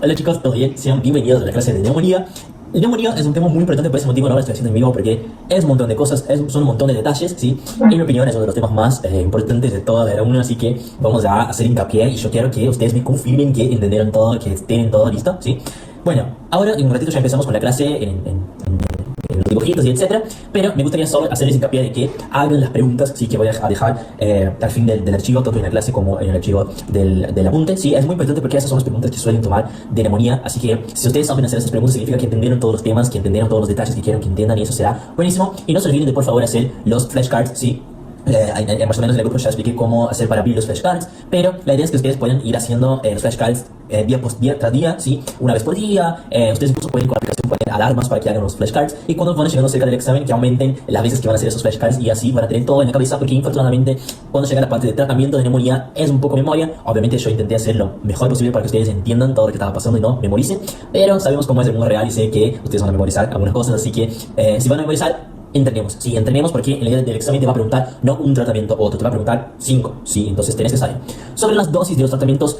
Hola chicos, ¿todo bien? Sean bienvenidos a la clase de neumonía. La neumonía es un tema muy importante, por ese motivo no lo estoy haciendo en vivo, porque es un montón de cosas, son un montón de detalles, ¿sí? En mi opinión es uno de los temas más importantes de toda la una, así que vamos a hacer hincapié y yo quiero que ustedes me confirmen que entendieron todo, que tienen todo listo, ¿sí? Bueno, ahora en un ratito ya empezamos con la clase en los dibujitos y etcétera, pero me gustaría solo hacerles hincapié de que hagan las preguntas, sí, que voy a dejar al fin del archivo, tanto en la clase como en el archivo del apunte, sí, es muy importante porque esas son las preguntas que suelen tomar de neumonía, así que si ustedes saben hacer esas preguntas significa que entendieron todos los temas, que entendieron todos los detalles que quieren que entiendan, y eso será buenísimo. Y no se olviden de por favor hacer los flashcards, sí. Más o menos en el grupo ya expliqué cómo hacer para abrir los flashcards, pero la idea es que ustedes puedan ir haciendo los flashcards día tras día, ¿sí? Una vez por día. Ustedes incluso pueden con la aplicación poner alarmas para que hagan los flashcards, y cuando van llegando cerca del examen que aumenten las veces que van a hacer esos flashcards, y así van a tener todo en la cabeza, porque infortunadamente cuando llega la parte de tratamiento de neumonía es un poco memoria. Obviamente yo intenté hacer lo mejor posible para que ustedes entiendan todo lo que estaba pasando y no memoricen, pero sabemos cómo es el mundo real y sé que ustedes van a memorizar algunas cosas, así que si van a memorizar, entrenemos, sí, entrenemos, porque en el día del examen te va a preguntar no un tratamiento u otro, te va a preguntar 5, sí, entonces tenés que saber. Sobre las dosis de los tratamientos,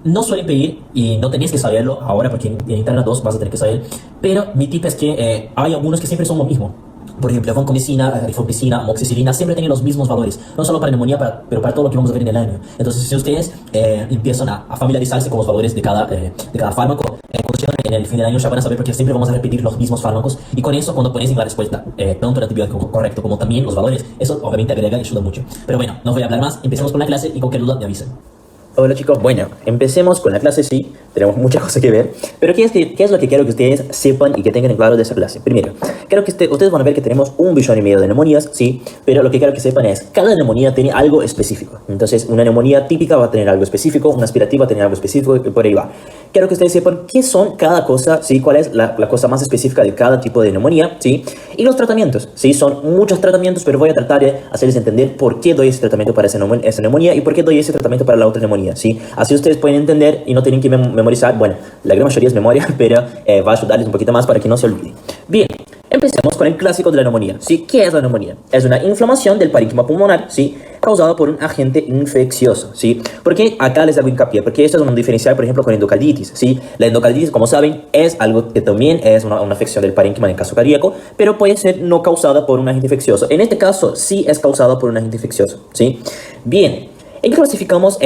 no suelen pedir y no tenés que saberlo ahora, porque en internet 2 vas a tener que saber, pero mi tip es que hay algunos que siempre son lo mismo. Por ejemplo, vancomicina, rifampicina, amoxicilina siempre tienen los mismos valores, no solo para neumonía, pero para todo lo que vamos a ver en el año. Entonces, si ustedes empiezan a familiarizarse con los valores de cada fármaco, cuando llegan en el fin del año ya van a saber, porque siempre vamos a repetir los mismos fármacos, y con eso, cuando pones en la respuesta tanto el antibiótico correcto como también los valores, eso obviamente agrega y ayuda mucho. Pero bueno, no voy a hablar más, empecemos con la clase y cualquier duda me avisen. Hola chicos, bueno, empecemos con la clase, sí, tenemos muchas cosas que ver, pero ¿qué es lo que quiero que ustedes sepan y que tengan en claro de esa clase? Primero, quiero que ustedes van a ver que tenemos 1,5 millones de neumonías, sí, pero lo que quiero que sepan es, cada neumonía tiene algo específico. Entonces, una neumonía típica va a tener algo específico, una aspirativa va a tener algo específico, y por ahí va. Quiero que ustedes sepan qué son cada cosa, sí, cuál es la cosa más específica de cada tipo de neumonía, sí, y los tratamientos, sí, son muchos tratamientos, pero voy a tratar de hacerles entender por qué doy ese tratamiento para esa neumonía y por qué doy ese tratamiento para la otra neumonía, sí. Así ustedes pueden entender y no tienen que memorizar. Bueno, la gran mayoría es memoria, pero va a ayudarles un poquito más para que no se olviden. Bien, empecemos con el clásico de la neumonía, ¿sí? ¿Qué es la neumonía? Es una inflamación del parénquima pulmonar, ¿sí? Causada por un agente infeccioso, ¿sí? Porque acá les hago hincapié, porque esto es un diferencial, por ejemplo, con endocarditis, ¿sí? La endocarditis, como saben, es algo que también es una afección del parénquima en el caso cardíaco, pero puede ser no causada por un agente infeccioso. En este caso, sí es causada por un agente infeccioso, ¿sí? Bien. ¿En qué clasificamos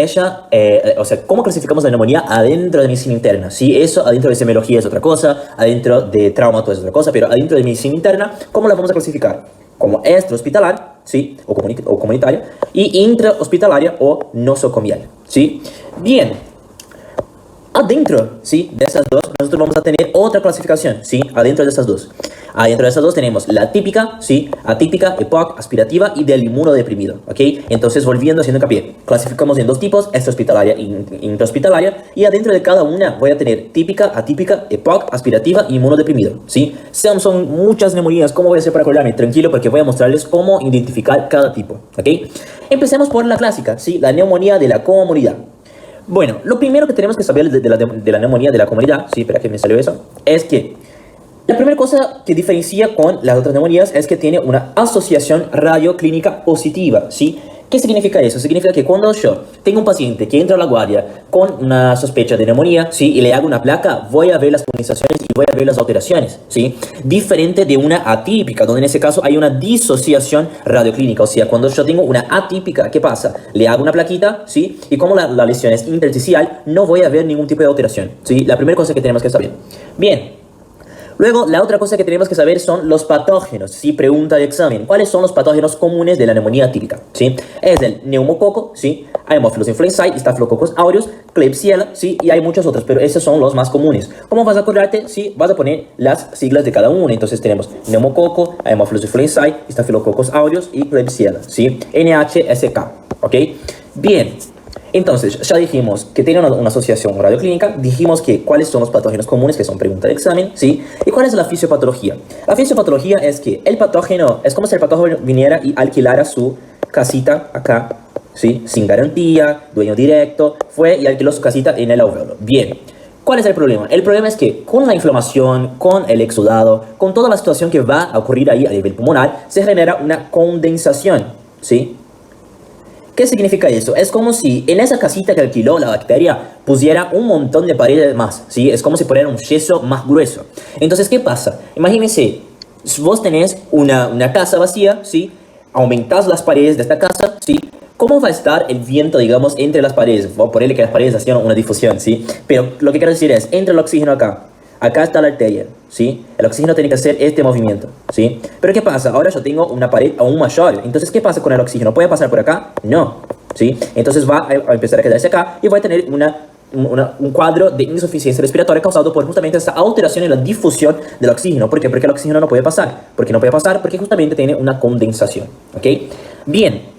cómo clasificamos la neumonía adentro de medicina interna? Sí, eso adentro de semiología es otra cosa, adentro de traumato es otra cosa, pero adentro de medicina interna, ¿cómo la vamos a clasificar? Como extrahospitalar, ¿sí? O comunitaria, y intrahospitalaria o nosocomial, ¿sí? Bien. Adentro, ¿sí? De esas dos, nosotros vamos a tener otra clasificación, ¿sí? Adentro de esas dos. Adentro de esas dos tenemos la típica, ¿sí? Atípica, EPOC, aspirativa y del inmunodeprimido, ¿ok? Entonces, volviendo, haciendo hincapié, clasificamos en dos tipos, extrahospitalaria e intrahospitalaria, y adentro de cada una voy a tener típica, atípica, EPOC, aspirativa y inmunodeprimido, ¿sí? Son muchas neumonías. ¿Cómo voy a hacer para acordarme? Tranquilo, porque voy a mostrarles cómo identificar cada tipo, ¿ok? Empecemos por la clásica, ¿sí? La neumonía de la comunidad. Bueno, lo primero que tenemos que saber de la neumonía de la comunidad, sí, espera que me salió eso, es que la primera cosa que diferencia con las otras neumonías es que tiene una asociación radioclínica positiva, ¿sí? ¿Qué significa eso? Significa que cuando yo tengo un paciente que entra a la guardia con una sospecha de neumonía, ¿sí? Y le hago una placa, voy a ver las pulonizaciones y voy a ver las alteraciones, ¿sí? Diferente de una atípica, donde en ese caso hay una disociación radioclínica. O sea, cuando yo tengo una atípica, ¿qué pasa? Le hago una plaquita, ¿sí? Y como la lesión es intersticial, no voy a ver ningún tipo de alteración, ¿sí? La primera cosa que tenemos que saber. Bien. Luego, la otra cosa que tenemos que saber son los patógenos, ¿sí? Pregunta de examen. ¿Cuáles son los patógenos comunes de la neumonía típica? ¿Sí? Es el neumococo, ¿sí? Haemophilus influenzae, Staphylococcus aureus, Klebsiella, ¿sí? Y hay muchos otros, pero esos son los más comunes. ¿Cómo vas a acordarte? Sí, vas a poner las siglas de cada uno. Entonces tenemos neumococo, Haemophilus influenzae, Staphylococcus aureus y Klebsiella, ¿sí? NHSK, ¿ok? Bien. Entonces, ya dijimos que tiene una asociación radioclínica, dijimos que cuáles son los patógenos comunes, que son pregunta de examen, ¿sí? ¿Y cuál es la fisiopatología? La fisiopatología es que el patógeno, es como si el patógeno viniera y alquilara su casita acá, ¿sí? Sin garantía, dueño directo, fue y alquiló su casita en el alvéolo. Bien. ¿Cuál es el problema? El problema es que con la inflamación, con el exudado, con toda la situación que va a ocurrir ahí a nivel pulmonar, se genera una condensación, ¿sí? ¿Qué significa eso? Es como si en esa casita que alquiló la bacteria pusiera un montón de paredes más, ¿sí? Es como si pusiera un yeso más grueso. Entonces, ¿qué pasa? Imagínense, vos tenés una casa vacía, ¿sí? Aumentás las paredes de esta casa, ¿sí? ¿Cómo va a estar el viento, digamos, entre las paredes? Voy a ponerle que las paredes hacían una difusión, ¿sí? Pero lo que quiero decir es, entra el oxígeno acá. Acá está la arteria, ¿sí? El oxígeno tiene que hacer este movimiento, ¿sí? Pero ¿qué pasa? Ahora yo tengo una pared aún mayor. Entonces, ¿qué pasa con el oxígeno? ¿Puede pasar por acá? No, ¿sí? Entonces va a empezar a quedarse acá y va a tener un cuadro de insuficiencia respiratoria causado por justamente esta alteración en la difusión del oxígeno. ¿Por qué? Porque el oxígeno no puede pasar. ¿Por qué no puede pasar? Porque justamente tiene una condensación, ¿ok? Bien.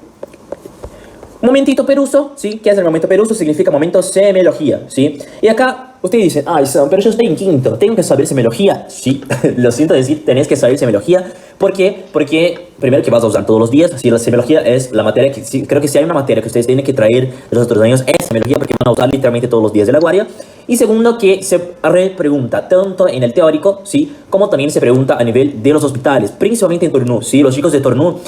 Momentito peruso, ¿sí? ¿Qué es el momento peruso? Significa momento semiología, ¿sí? Y acá ustedes dicen, ay, Sam, pero yo estoy en quinto, ¿tengo que saber semiología? Sí, lo siento decir, tenés que saber semiología. ¿Por qué? Porque primero que vas a usar todos los días, ¿sí? La semiología es la materia que, sí, creo que si hay una materia que ustedes tienen que traer de los otros años, es semiología, porque van a usar literalmente todos los días de la guardia. Y segundo, que se repregunta tanto en el teórico, ¿sí? Como también se pregunta a nivel de los hospitales, principalmente en Tornú, ¿sí? Los chicos de Tornú,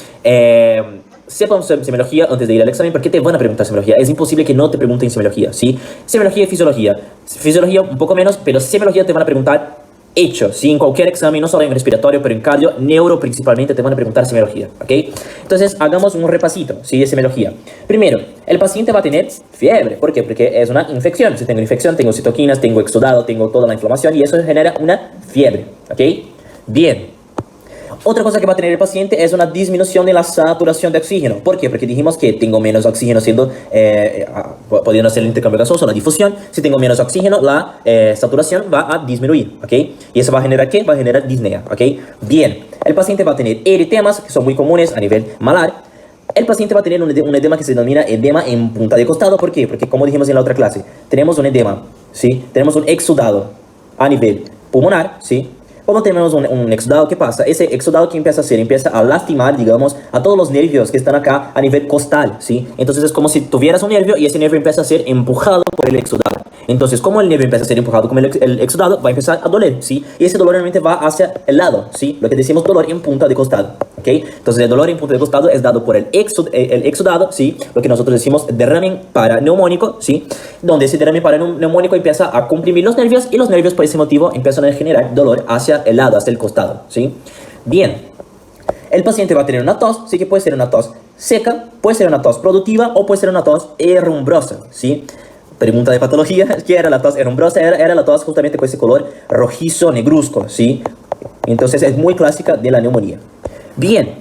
sepan semiología antes de ir al examen, porque te van a preguntar semiología. Es imposible que no te pregunten semiología, ¿sí? Semiología y fisiología. Fisiología un poco menos, pero semiología te van a preguntar hecho, ¿sí? En cualquier examen, no solo en respiratorio, pero en cardio, neuro principalmente, te van a preguntar semiología, ¿ok? Entonces, hagamos un repasito, ¿sí? De semiología. Primero, el paciente va a tener fiebre. ¿Por qué? Porque es una infección. Si tengo infección, tengo citoquinas, tengo exudado, tengo toda la inflamación y eso genera una fiebre, ¿ok? Bien. Otra cosa que va a tener el paciente es una disminución de la saturación de oxígeno. ¿Por qué? Porque dijimos que tengo menos oxígeno pudiendo hacer el intercambio gaseoso, la difusión. Si tengo menos oxígeno, la saturación va a disminuir, ¿ok? Y eso va a generar ¿qué? Va a generar disnea, ¿ok? Bien, el paciente va a tener eritemas, que son muy comunes a nivel malar. El paciente va a tener un edema que se denomina edema en punta de costado. ¿Por qué? Porque como dijimos en la otra clase, tenemos un edema, ¿sí? Tenemos un exudado a nivel pulmonar, ¿sí? Cuando tenemos un exudado, ¿qué pasa? Ese exudado que empieza a hacer, empieza a lastimar, digamos, a todos los nervios que están acá a nivel costal, ¿sí? Entonces es como si tuvieras un nervio y ese nervio empieza a ser empujado por el exudado. Entonces, como el nervio empieza a ser empujado como el exudado, va a empezar a doler, ¿sí? Y ese dolor realmente va hacia el lado, ¿sí? Lo que decimos dolor en punta de costado, ¿ok? Entonces, el dolor en punta de costado es dado por el exudado, ¿sí? Lo que nosotros decimos derrame paraneumónico, ¿sí? Donde ese derrame paraneumónico empieza a comprimir los nervios y los nervios por ese motivo empiezan a generar dolor hacia el lado, hacia el costado, ¿sí? Bien. El paciente va a tener una tos, sí, que puede ser una tos seca, puede ser una tos productiva o puede ser una tos herrumbrosa, ¿sí? Pregunta de patología, ¿qué era la tos herrumbrosa? Era la tos justamente con ese color rojizo negruzco, ¿sí? Entonces es muy clásica de la neumonía. Bien,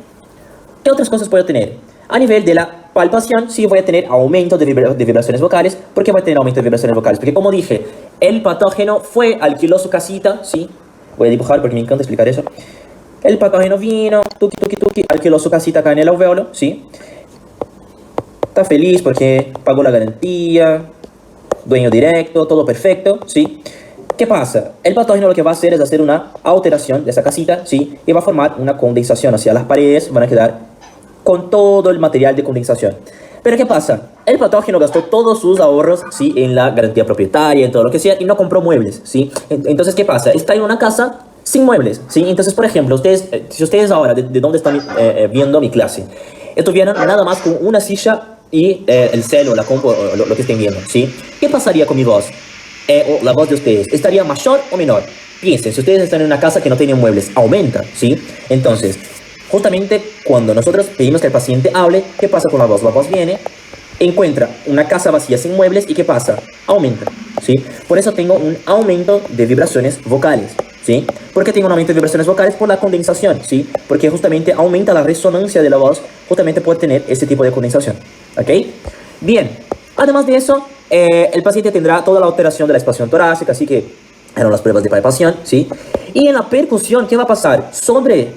¿qué otras cosas puedo tener? A nivel de la palpación, sí voy a tener aumento de vibraciones vocales. ¿Por qué voy a tener aumento de vibraciones vocales? Porque como dije, el patógeno alquiló su casita, ¿sí? Voy a dibujar porque me encanta explicar eso. El patógeno vino, tuki, alquiló su casita acá en el alvéolo, ¿sí? Está feliz porque pagó la garantía, dueño directo, todo perfecto, ¿sí? ¿Qué pasa? El patógeno lo que va a hacer es hacer una alteración de esa casita, ¿sí? Y va a formar una condensación, o sea, las paredes van a quedar con todo el material de condensación. Pero ¿qué pasa? El patógeno gastó todos sus ahorros, ¿sí? En la garantía propietaria, en todo lo que sea, y no compró muebles, ¿sí? Entonces, ¿qué pasa? Está en una casa sin muebles, ¿sí? Entonces, por ejemplo, si ustedes ahora, de dónde están viendo mi clase, estuvieran nada más con una silla y el celo, la compu, lo que estén viendo, ¿sí? ¿Qué pasaría con mi voz? O la voz de ustedes, ¿estaría mayor o menor? Piensen, si ustedes están en una casa que no tiene muebles, aumenta, ¿sí? Entonces, justamente cuando nosotros pedimos que el paciente hable, ¿qué pasa con la voz? La voz viene, encuentra una casa vacía sin muebles y ¿qué pasa? Aumenta, ¿sí? Por eso tengo un aumento de vibraciones vocales, ¿sí? ¿Por qué tengo un aumento de vibraciones vocales? Por la condensación, ¿sí? Porque justamente aumenta la resonancia de la voz, justamente por tener este tipo de condensación, ¿ok? Bien, además de eso, el paciente tendrá toda la alteración de la expansión torácica, así que eran las pruebas de palpación, ¿sí? Y en la percusión, ¿qué va a pasar? Sobre,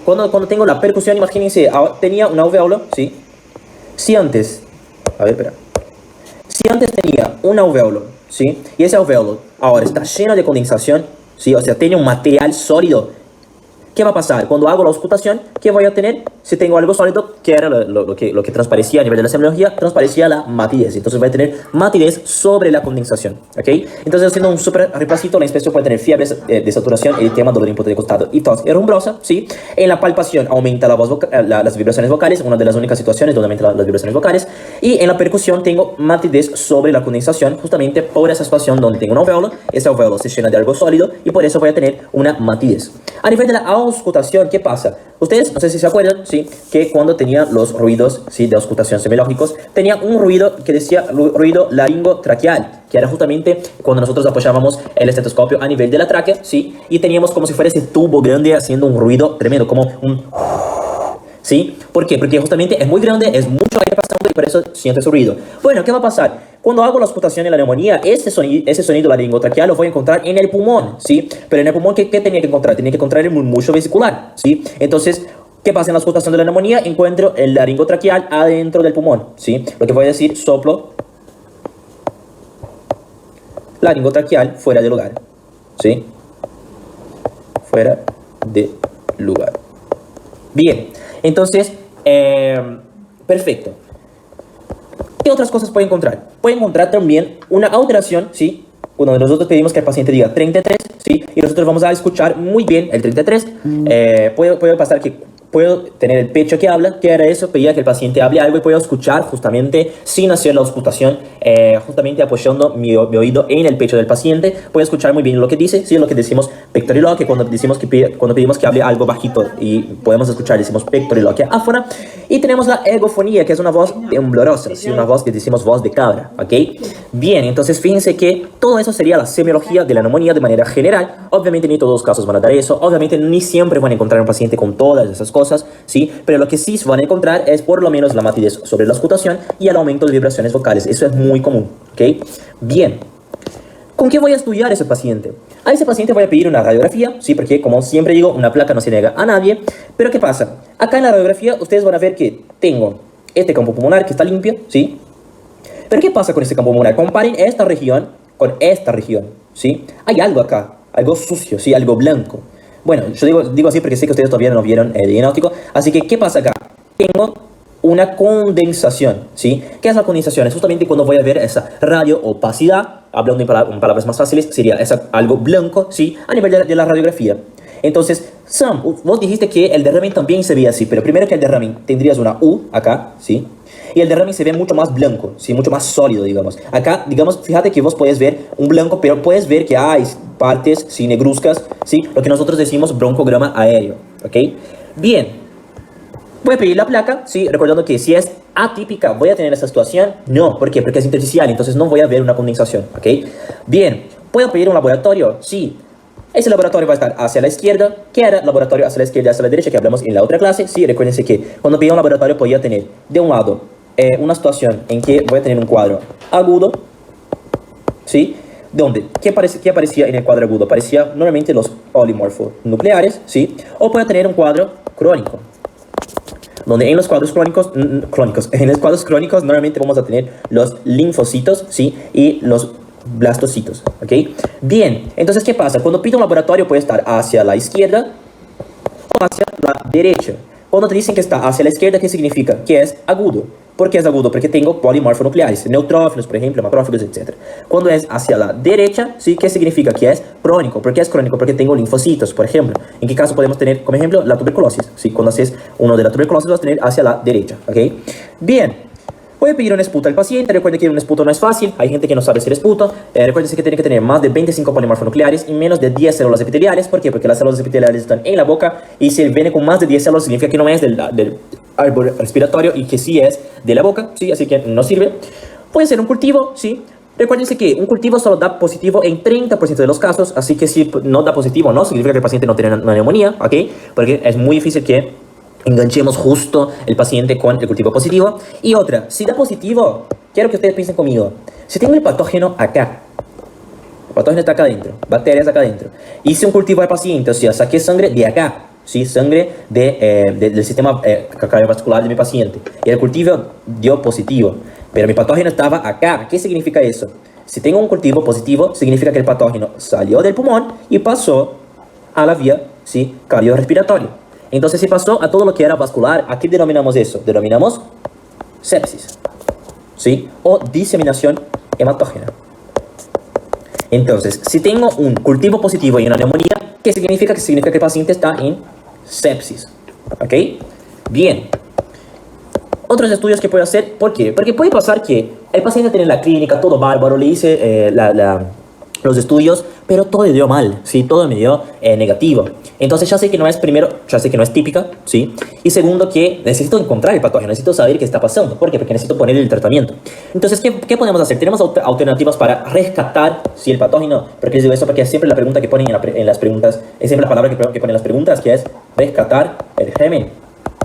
cuando tengo la percusión, imagínense, tenía un alvéolo, ¿sí? Si antes tenía un alvéolo, ¿sí? Y ese alvéolo ahora está lleno de condensación, ¿sí? O sea, tiene un material sólido. ¿Qué va a pasar? Cuando hago la auscultación, ¿qué voy a tener? Si tengo algo sólido, que era lo que transparecía a nivel de la semiología, transparecía la matidez. Entonces voy a tener matidez sobre la condensación, ¿ok? Entonces, haciendo un súper repasito, la inspección puede tener fiebres de saturación, edema, dolor de costado y tos herrumbrosa, ¿sí? En la palpación aumenta las vibraciones vocales, una de las únicas situaciones donde aumentan las vibraciones vocales. Y en la percusión tengo matidez sobre la condensación, justamente por esa situación donde tengo un alvéolo, ese alvéolo se llena de algo sólido y por eso voy a tener una matidez. A nivel de la auscultación, ¿qué pasa? Ustedes, no sé si se acuerdan, ¿sí? Que cuando tenía los ruidos, ¿sí? De auscultación semiológicos, tenía un ruido que decía ruido laringotraqueal, que era justamente cuando nosotros apoyábamos el estetoscopio a nivel de la tráquea, ¿sí? Y teníamos como si fuera ese tubo grande haciendo un ruido tremendo, como un... ¿Sí? ¿Por qué? Porque justamente es muy grande, es mucho aire pasando y por eso siente ese ruido. Bueno, ¿qué va a pasar? Cuando hago la auscultación en la neumonía, ese sonido laringotraqueal lo voy a encontrar en el pulmón, ¿sí? Pero en el pulmón, ¿qué tenía que encontrar? Tenía que encontrar el murmullo vesicular, ¿sí? Entonces, ¿qué pasa en la auscultación de la neumonía? Encuentro el laringotraqueal adentro del pulmón, ¿sí? Lo que voy a decir, soplo laringotraqueal fuera de lugar, ¿sí? Fuera de lugar. Bien, entonces, perfecto. ¿Qué otras cosas puede encontrar? Puede encontrar también una alteración, ¿sí? Cuando nosotros pedimos que el paciente diga 33, ¿sí? Y nosotros vamos a escuchar muy bien el 33. Puede pasar que puedo tener el pecho que habla, que era eso, pedía que el paciente hable algo y puedo escuchar justamente sin hacer la auscultación, justamente apoyando mi oído en el pecho del paciente, puedo escuchar muy bien lo que dice, sí, lo que decimos pectoriloquia, cuando pedimos que hable algo bajito y podemos escuchar, decimos pectoriloquia áfona, y tenemos la ergofonía, que es una voz temblorosa, ¿sí? Una voz que decimos voz de cabra, ¿ok? Bien, entonces fíjense que todo eso sería la semiología de la neumonía de manera general. Obviamente ni todos los casos van a dar eso, obviamente ni siempre van a encontrar un paciente con todas esas cosas, ¿sí? Pero lo que sí van a encontrar es por lo menos la matidez sobre la auscultación y el aumento de vibraciones vocales. Eso es muy común, ¿ok? Bien. ¿Con qué voy a estudiar a ese paciente? A ese paciente voy a pedir una radiografía, ¿sí? Porque como siempre digo, una placa no se niega a nadie. Pero ¿qué pasa? Acá en la radiografía ustedes van a ver que tengo este campo pulmonar que está limpio, ¿sí? Pero ¿qué pasa con este campo pulmonar? Comparen esta región con esta región, ¿sí? Hay algo acá, algo sucio, ¿sí? Algo blanco. Bueno, yo digo así porque sé que ustedes todavía no vieron el diagnóstico. Así que, ¿qué pasa acá? Tengo una condensación, ¿sí? ¿Qué es la condensación? Es justamente cuando voy a ver esa radioopacidad, hablando en palabras más fáciles, sería algo blanco, ¿sí? A nivel de la radiografía. Entonces, Sam, vos dijiste que el derrame también se veía así, pero primero que el derrame tendrías una U acá, ¿sí? Y el derrame se ve mucho más blanco, ¿sí? Mucho más sólido, digamos. Acá, digamos, fíjate que vos puedes ver un blanco, pero puedes ver que hay partes, ¿sí? Negruzcas, ¿sí? Lo que nosotros decimos broncograma aéreo, ¿ok? Bien. Voy a pedir la placa, ¿sí? Recordando que si es atípica, ¿voy a tener esa situación? No, ¿por qué? Porque es intersticial, entonces no voy a ver una condensación, ¿ok? Bien. ¿Puedo pedir un laboratorio? Sí. Ese laboratorio va a estar hacia la izquierda. ¿Qué era laboratorio hacia la izquierda y hacia la derecha que hablamos en la otra clase? Sí, recuérdense que cuando pedía un laboratorio podía tener de un lado una situación en que voy a tener un cuadro agudo, ¿sí? ¿Dónde? ¿Qué aparecía en el cuadro agudo? Aparecía normalmente los oligomorfonucleares, ¿sí? O puede tener un cuadro crónico, donde en los cuadros crónicos normalmente vamos a tener los linfocitos, ¿sí? Y los blastocitos, ¿ok? Bien, entonces, ¿qué pasa? Cuando pido un laboratorio puede estar hacia la izquierda o hacia la derecha. Cuando te dicen que está hacia la izquierda, ¿qué significa? Que es agudo. ¿Por qué es agudo? Porque tengo polimorfonucleares, neutrófilos, por ejemplo, macrófagos, etc. Cuando es hacia la derecha, ¿sí? ¿Qué significa? Que es crónico. ¿Por qué es crónico? Porque tengo linfocitos, por ejemplo. ¿En qué caso podemos tener, como ejemplo, la tuberculosis? ¿Sí? Cuando haces uno de la tuberculosis, vas a tener hacia la derecha, ¿ok? Bien. Voy a pedir un esputo al paciente. Recuerden que un esputo no es fácil. Hay gente que no sabe hacer esputo. Recuerden que tiene que tener más de 25 polimorfonucleares y menos de 10 células epiteliales. ¿Por qué? Porque las células epiteliales están en la boca y si viene con más de 10 células significa que no es del árbol respiratorio y que sí es de la boca, ¿sí? Así que no sirve. Puede ser un cultivo, ¿sí? Recuerden que un cultivo solo da positivo en 30% de los casos. Así que si no da positivo, no significa que el paciente no tiene una neumonía, ¿ok? Porque es muy difícil que enganchemos justo el paciente con el cultivo positivo. Y otra, si da positivo, quiero que ustedes piensen conmigo. Si tengo el patógeno acá, el patógeno está acá adentro, bacterias acá adentro, hice un cultivo al paciente, o sea, saqué sangre de acá, ¿sí? Sangre del sistema cardiovascular de mi paciente, y el cultivo dio positivo, pero mi patógeno estaba acá. ¿Qué significa eso? Si tengo un cultivo positivo, significa que el patógeno salió del pulmón y pasó a la vía ¿sí? Cardiorrespiratorio. Entonces se pasó a todo lo que era vascular. ¿A qué denominamos eso? Denominamos sepsis, ¿sí? O diseminación hematógena. Entonces, si tengo un cultivo positivo y una neumonía, ¿qué significa? Que significa que el paciente está en sepsis, ¿ok? Bien. Otros estudios que puede hacer, ¿por qué? Porque puede pasar que el paciente tiene la clínica, todo bárbaro, le hice los estudios, pero todo le dio mal, ¿sí? Todo me dio negativo. Entonces ya sé que no es, primero, ya sé que no es típica, ¿sí? Y segundo, que necesito encontrar el patógeno, necesito saber qué está pasando. ¿Por qué? Porque necesito poner el tratamiento. Entonces, ¿qué podemos hacer? Tenemos alternativas para rescatar, ¿sí? El patógeno. ¿Por qué les digo eso? Porque es siempre la pregunta que ponen en las preguntas, es siempre la palabra que ponen en las preguntas, que es rescatar el germen,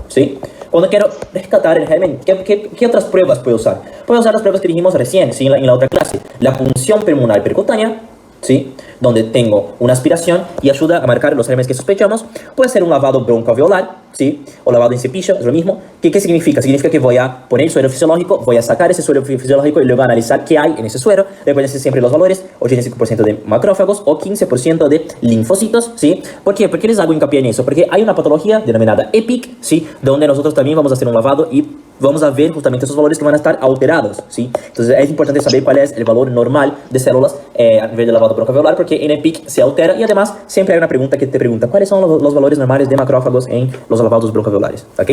¿sí? Cuando quiero rescatar el germen, ¿qué otras pruebas puedo usar? Puedo usar las pruebas que dijimos recién, ¿sí? en la otra clase. La punción pulmonar percutánea, ¿sí? Donde tengo una aspiración y ayuda a marcar los gérmenes que sospechamos. Puede ser un lavado broncoalveolar, ¿sí? O lavado en cepillo, es lo mismo. ¿Qué significa? Significa que voy a poner el suero fisiológico, voy a sacar ese suero fisiológico y luego analizar qué hay en ese suero. Recuerden siempre los valores: 85% de macrófagos o 15% de linfocitos, ¿sí? ¿Por qué? ¿Por qué les hago hincapié en eso? Porque hay una patología denominada EPIC, ¿sí? Donde nosotros también vamos a hacer un lavado y vamos a ver justamente esos valores que van a estar alterados, ¿sí? Entonces es importante saber cuál es el valor normal de células a nivel de lavado broncoalveolar, porque en EPIC se altera y además siempre hay una pregunta que te pregunta cuáles son los valores normales de macrófagos en los lavados broncoalveolares, ¿ok?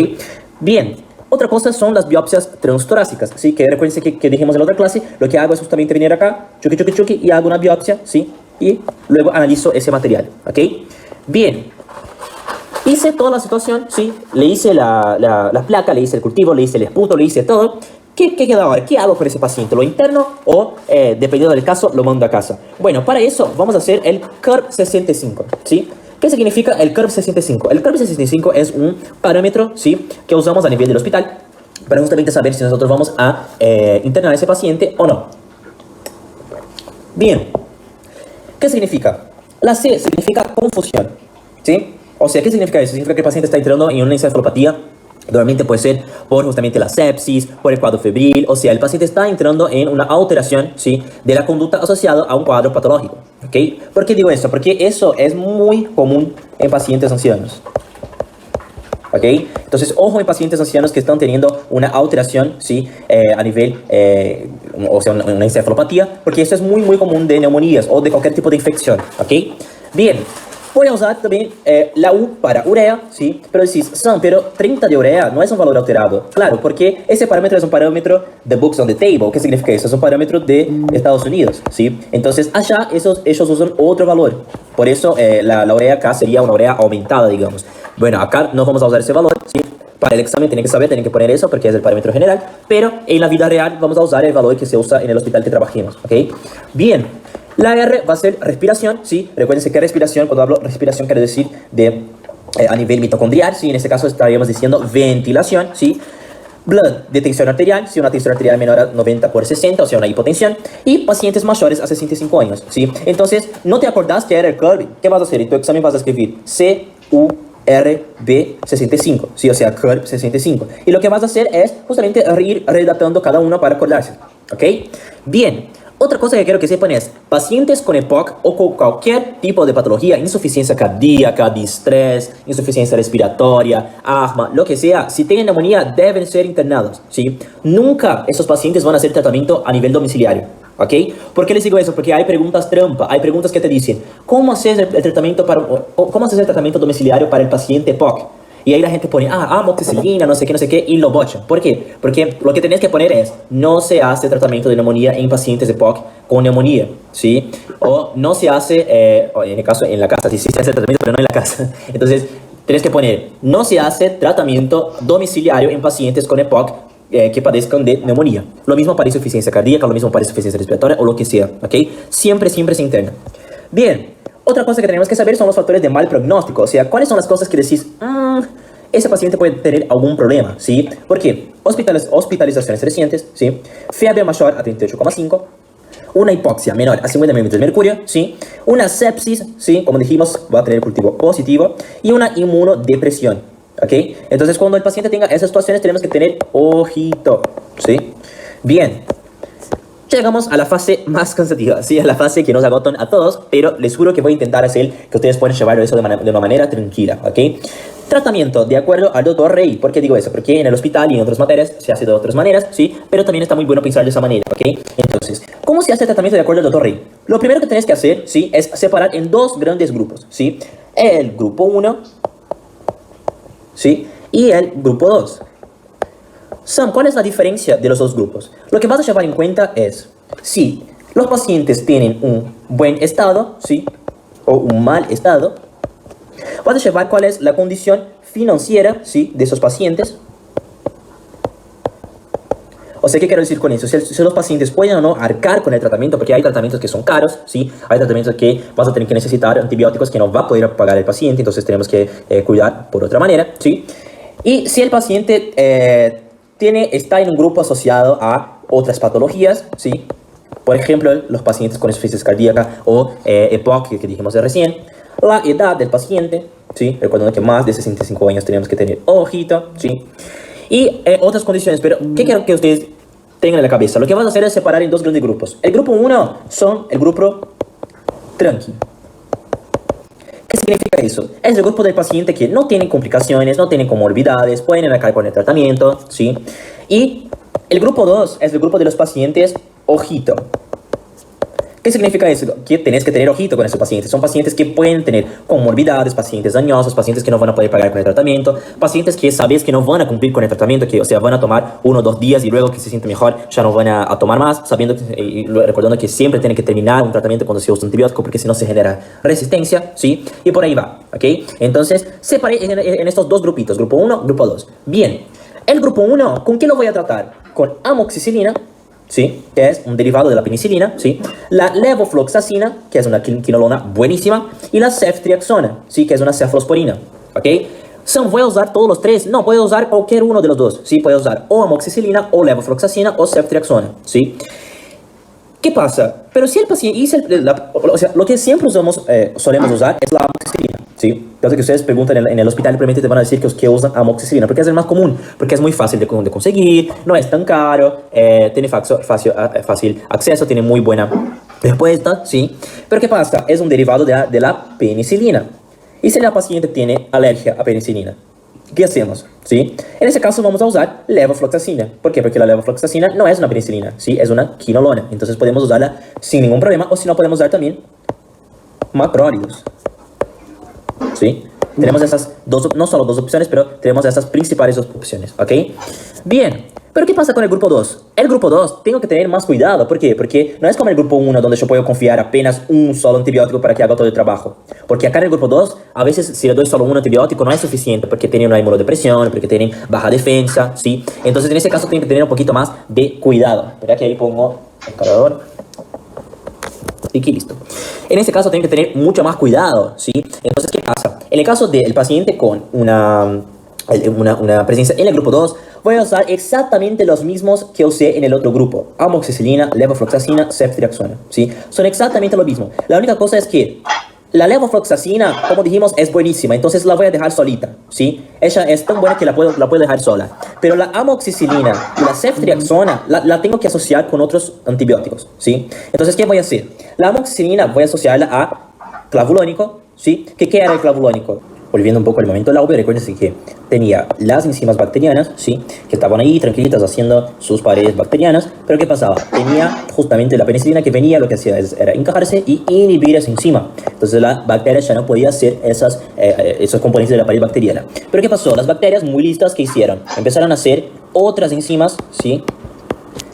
Bien. Otra cosa son las biopsias transtorácicas, ¿sí? Que recuerden que dijimos en la otra clase, lo que hago es justamente venir acá, chuki, y hago una biopsia, ¿sí? Y luego analizo ese material, ¿ok? Bien. Hice toda la situación, ¿sí? Le hice la placa, le hice el cultivo, le hice el esputo, le hice todo. ¿Qué queda ahora? ¿Qué hago con ese paciente? ¿Lo interno o, dependiendo del caso, lo mando a casa? Bueno, para eso vamos a hacer el CURB-65, ¿sí? ¿Qué significa el CURB-65? El CURB-65 es un parámetro, ¿sí? Que usamos a nivel del hospital para justamente saber si nosotros vamos a internar a ese paciente o no. Bien. ¿Qué significa? La C significa confusión, ¿sí? O sea, ¿qué significa eso? Significa que el paciente está entrando en una encefalopatía. Normalmente puede ser por justamente la sepsis, por el cuadro febril, o sea, el paciente está entrando en una alteración, ¿sí? De la conducta asociada a un cuadro patológico, ¿ok? ¿Por qué digo eso? Porque eso es muy común en pacientes ancianos, ¿ok? Entonces, ojo en pacientes ancianos que están teniendo una alteración, ¿sí? A nivel, o sea, una encefalopatía, porque eso es muy común de neumonías o de cualquier tipo de infección, ¿ok? Bien. Voy a usar también la U para urea, ¿sí? Pero decís, Sam, pero 30 de urea no es un valor alterado. Claro, porque ese parámetro es un parámetro de books on the table. ¿Qué significa eso? Es un parámetro de Estados Unidos, ¿sí? Entonces, allá ellos usan otro valor. Por eso la urea acá sería una urea aumentada, digamos. Bueno, acá no vamos a usar ese valor, ¿sí? Para el examen tienen que poner eso porque es el parámetro general. Pero en la vida real vamos a usar el valor que se usa en el hospital que trabajemos, ¿ok? Bien. La R va a ser respiración, ¿sí? Recuerden que respiración, cuando hablo respiración, quiere decir a nivel mitocondrial, ¿sí? En este caso estaríamos diciendo ventilación, ¿sí? Blood, de tensión arterial, ¿sí? Una tensión arterial menor a 90/60, o sea, una hipotensión. Y pacientes mayores a 65 años, ¿sí? Entonces, ¿no te acordás que era el CURB? ¿Qué vas a hacer? En tu examen vas a escribir CURB-65, ¿sí? O sea, CURB-65. Y lo que vas a hacer es justamente ir redactando cada uno para acordarse, ¿ok? Bien. Otra cosa que quiero que sepan es, pacientes con EPOC o con cualquier tipo de patología, insuficiencia cardíaca, distrés, insuficiencia respiratoria, asma, lo que sea, si tienen neumonía deben ser internados, ¿sí? Nunca esos pacientes van a hacer tratamiento a nivel domiciliario, ¿ok? ¿Por qué les digo eso? Porque hay preguntas trampa, hay preguntas que te dicen, ¿cómo haces el tratamiento domiciliario para el paciente EPOC? Y ahí la gente pone, amoxicilina, no sé qué, y lo bochan. ¿Por qué? Porque lo que tenés que poner es, no se hace tratamiento de neumonía en pacientes de POC con neumonía, ¿sí? O no se hace, en el caso, en la casa, sí se hace tratamiento, pero no en la casa. Entonces, tenés que poner, no se hace tratamiento domiciliario en pacientes con EPOC que padezcan de neumonía. Lo mismo para insuficiencia cardíaca, lo mismo para insuficiencia respiratoria o lo que sea, ¿ok? Siempre se interna. Bien. Otra cosa que tenemos que saber son los factores de mal pronóstico. O sea, ¿cuáles son las cosas que decís, ese paciente puede tener algún problema, ¿sí? ¿Por qué? Hospitalizaciones recientes, ¿sí? Fiebre mayor a 38,5. Una hipoxia menor a 50 milímetros de mercurio, ¿sí? Una sepsis, ¿sí? Como dijimos, va a tener cultivo positivo. Y una inmunodepresión, ¿ok? Entonces, cuando el paciente tenga esas situaciones, tenemos que tener ojito, ¿sí? Bien. llegamos a la fase más cansativa, ¿sí? A la fase que nos agotan a todos, pero les juro que voy a intentar hacer que ustedes puedan llevar eso de una manera tranquila, ¿ok? Tratamiento de acuerdo al doctor Rey. ¿Por qué digo eso? Porque en el hospital y en otras materias se hace de otras maneras, ¿sí? Pero también está muy bueno pensar de esa manera, ¿ok? Entonces, ¿cómo se hace el tratamiento de acuerdo al doctor Rey? Lo primero que tenés que hacer, ¿sí? Es separar en dos grandes grupos, ¿sí? El grupo 1, ¿sí? Y el grupo 2. Sam, ¿cuál es la diferencia de los dos grupos? Lo que vas a llevar en cuenta es si los pacientes tienen un buen estado, ¿sí? O un mal estado. Vas a llevar cuál es la condición financiera, ¿sí? De esos pacientes. O sea, ¿qué quiero decir con eso? Si los pacientes pueden o no arcar con el tratamiento, porque hay tratamientos que son caros, ¿sí? Hay tratamientos que vas a tener que necesitar antibióticos que no va a poder pagar el paciente, entonces tenemos que cuidar por otra manera, ¿sí? Y si el paciente está en un grupo asociado a otras patologías, ¿sí? Por ejemplo, los pacientes con insuficiencia cardíaca o EPOC, que dijimos de recién. La edad del paciente, ¿sí? Recordando que más de 65 años tenemos que tener ojito, ¿sí? Y otras condiciones, pero ¿qué quiero que ustedes tengan en la cabeza? Lo que vas a hacer es separar en dos grandes grupos. El grupo 1 son el grupo tranqui. ¿Qué significa eso? Es el grupo del paciente que no tiene complicaciones, no tiene comorbilidades, pueden arrancar con el tratamiento, ¿sí? Y el grupo 2 es el grupo de los pacientes ojito. ¿Qué significa eso? Que tenés que tener ojito con esos pacientes. Son pacientes que pueden tener comorbilidades, pacientes dañosos, pacientes que no van a poder pagar con el tratamiento, pacientes que sabes que no van a cumplir con el tratamiento, que o sea, van a tomar 1 o 2 días y luego que se sienten mejor ya no van a tomar más, sabiendo y recordando que siempre tienen que terminar un tratamiento cuando se usa antibiótico porque si no se genera resistencia, ¿sí? Y por ahí va, ¿ok? Entonces, separé en estos dos grupitos, grupo 1, grupo 2. Bien, el grupo 1, ¿con qué lo voy a tratar? Con amoxicilina, ¿sí? Que es un derivado de la penicilina, ¿sí? La levofloxacina, que es una quinolona buenísima, y la ceftriaxona, ¿sí? Que es una cefalosporina, ¿ok? Sam, ¿voy a usar todos los tres? No, puedo usar cualquier uno de los dos, ¿sí? Puedo usar o amoxicilina, o levofloxacina, o ceftriaxona, ¿sí? ¿Qué pasa? Pero si el paciente, o sea, lo que siempre solemos usar es la amoxicilina, ¿sí? Entonces que ustedes preguntan en el hospital, probablemente te van a decir que usan amoxicilina, porque es el más común, porque es muy fácil de conseguir, no es tan caro, tiene fácil acceso, tiene muy buena respuesta, ¿sí? Pero ¿qué pasa? Es un derivado de la penicilina. ¿Y si la paciente tiene alergia a penicilina? ¿Qué hacemos? ¿Sí? En ese caso vamos a usar levofloxacina. ¿Por qué? Porque la levofloxacina no es una penicilina, ¿sí? Es una quinolona. Entonces podemos usarla sin ningún problema, o si no podemos usar también macrólidos, ¿sí? Tenemos esas dos, no solo dos opciones, pero tenemos esas principales dos opciones, ¿ok? Bien, pero ¿qué pasa con el grupo 2? El grupo 2 tengo que tener más cuidado, ¿por qué? Porque no es como el grupo 1 donde yo puedo confiar apenas un solo antibiótico para que haga todo el trabajo. Porque acá en el grupo 2, a veces si le doy solo un antibiótico no es suficiente porque tienen una inmunodepresión, porque tienen baja defensa, ¿sí? Entonces en ese caso tengo que tener un poquito más de cuidado. ¿Verdad? Que ahí pongo el cargador. Y aquí listo. En este caso tengo que tener mucho más cuidado, ¿sí? Entonces, ¿qué pasa? En el caso del paciente con una presencia en el grupo 2, voy a usar exactamente los mismos que usé en el otro grupo. Amoxicilina, levofloxacina, ceftriaxona, ¿sí? Son exactamente lo mismo. La única cosa es que la levofloxacina, como dijimos, es buenísima, entonces la voy a dejar solita, ¿sí? Ella es tan buena que la puedo dejar sola. Pero la amoxicilina y la ceftriaxona la tengo que asociar con otros antibióticos, ¿sí? Entonces, ¿qué voy a hacer? La amoxicilina voy a asociarla a clavulónico, ¿sí? ¿Qué era el clavulónico? Volviendo un poco al momento del audio, recuerden que tenía las enzimas bacterianas, ¿sí? Que estaban ahí tranquilitas haciendo sus paredes bacterianas, pero ¿qué pasaba? Tenía justamente la penicilina que venía, lo que hacía era encajarse y inhibir esa enzima. Entonces la bacteria ya no podía hacer esos componentes de la pared bacteriana. Pero ¿qué pasó? Las bacterias muy listas, ¿qué hicieron? Empezaron a hacer otras enzimas, ¿sí?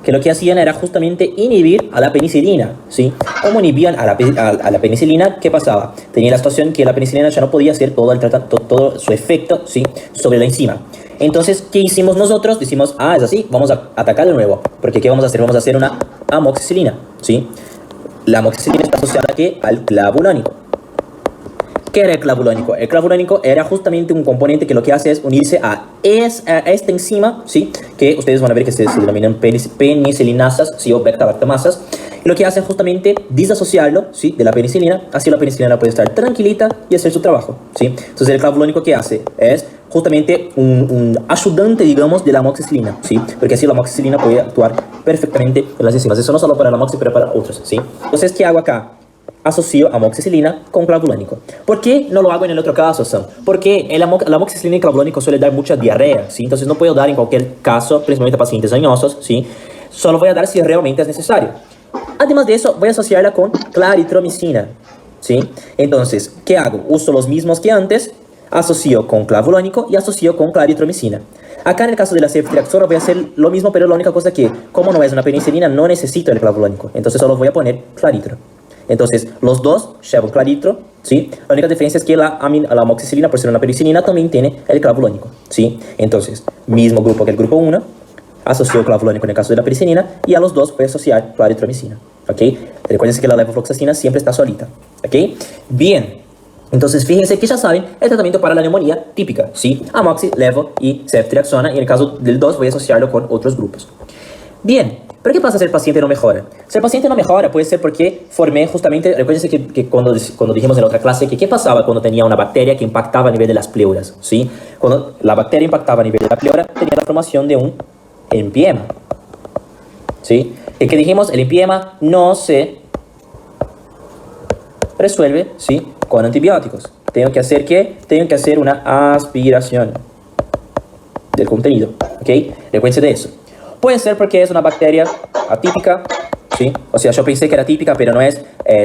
Que lo que hacían era justamente inhibir a la penicilina, ¿sí? ¿Cómo inhibían a la penicilina? ¿Qué pasaba? Tenía la situación que la penicilina ya no podía hacer todo su efecto, ¿sí? Sobre la enzima. Entonces, ¿qué hicimos nosotros? Decimos, es así, vamos a atacar de nuevo. Porque ¿qué vamos a hacer? Vamos a hacer una amoxicilina, ¿sí? La amoxicilina está asociada ¿a qué? Al clavulónico. ¿Qué era el clavulónico? El clavulónico era justamente un componente que lo que hace es unirse a esta enzima, ¿sí? Que ustedes van a ver que se denominan penicilinasas, ¿sí? O beta-lactamasas. Y lo que hace es justamente disasociarlo, ¿sí? De la penicilina. Así la penicilina puede estar tranquilita y hacer su trabajo, ¿sí? Entonces el clavulónico que hace es justamente un ayudante, digamos, de la amoxicilina, ¿sí? Porque así la amoxicilina puede actuar perfectamente en las enzimas. Eso no solo para la amoxi, pero para otros, ¿sí? Entonces, ¿qué hago acá? Asocio amoxicilina con clavulánico. ¿Por qué no lo hago en el otro caso, Sam? Porque la amoxicilina y clavulánico suele dar mucha diarrea, ¿sí? Entonces no puedo dar en cualquier caso, principalmente a pacientes añosos, ¿sí? Solo voy a dar si realmente es necesario. Además de eso, voy a asociarla con claritromicina, ¿sí? Entonces, ¿qué hago? Uso los mismos que antes, asocio con clavulánico y asocio con claritromicina. Acá en el caso de la ceftriaxona voy a hacer lo mismo, pero la única cosa que, como no es una penicilina, no necesito el clavulánico. Entonces solo voy a poner claritro. Entonces, los dos llevan claritro, ¿sí? La única diferencia es que la amoxicilina, por ser una penicilina, también tiene el clavulánico, ¿sí? Entonces, mismo grupo que el grupo 1, asoció clavulánico en el caso de la penicilina, y a los dos voy a asociar claritromicina, ¿ok? Recuerden que la levofloxacina siempre está solita, ¿ok? Bien. Entonces, fíjense que ya saben el tratamiento para la neumonía típica, ¿sí? Amoxi, levo y ceftriaxona, y en el caso del 2 voy a asociarlo con otros grupos. Bien, pero ¿qué pasa si el paciente no mejora? Si el paciente no mejora, puede ser porque formé justamente, recuérdense que cuando dijimos en la otra clase, que qué pasaba cuando tenía una bacteria que impactaba a nivel de las pleuras, ¿sí? Cuando la bacteria impactaba a nivel de la pleura, tenía la formación de un empiema, ¿sí? ¿Y qué dijimos? El empiema no se resuelve, ¿sí? Con antibióticos. Tengo que hacer ¿qué? Tengo que hacer una aspiración del contenido, ¿ok? Recuérdense de eso. Puede ser porque es una bacteria atípica, ¿sí? O sea, yo pensé que era típica, pero no es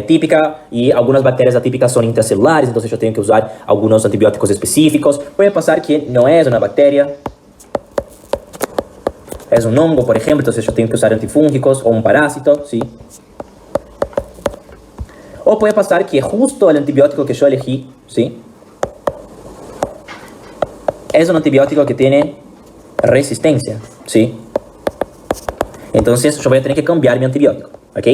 típica, y algunas bacterias atípicas son intracelulares, entonces yo tengo que usar algunos antibióticos específicos. Puede pasar que no es una bacteria, es un hongo, por ejemplo, entonces yo tengo que usar antifúngicos, o un parásito, ¿sí? O puede pasar que justo el antibiótico que yo elegí, ¿sí? Es un antibiótico que tiene resistencia, ¿sí? Entonces yo voy a tener que cambiar mi antibiótico, ¿ok?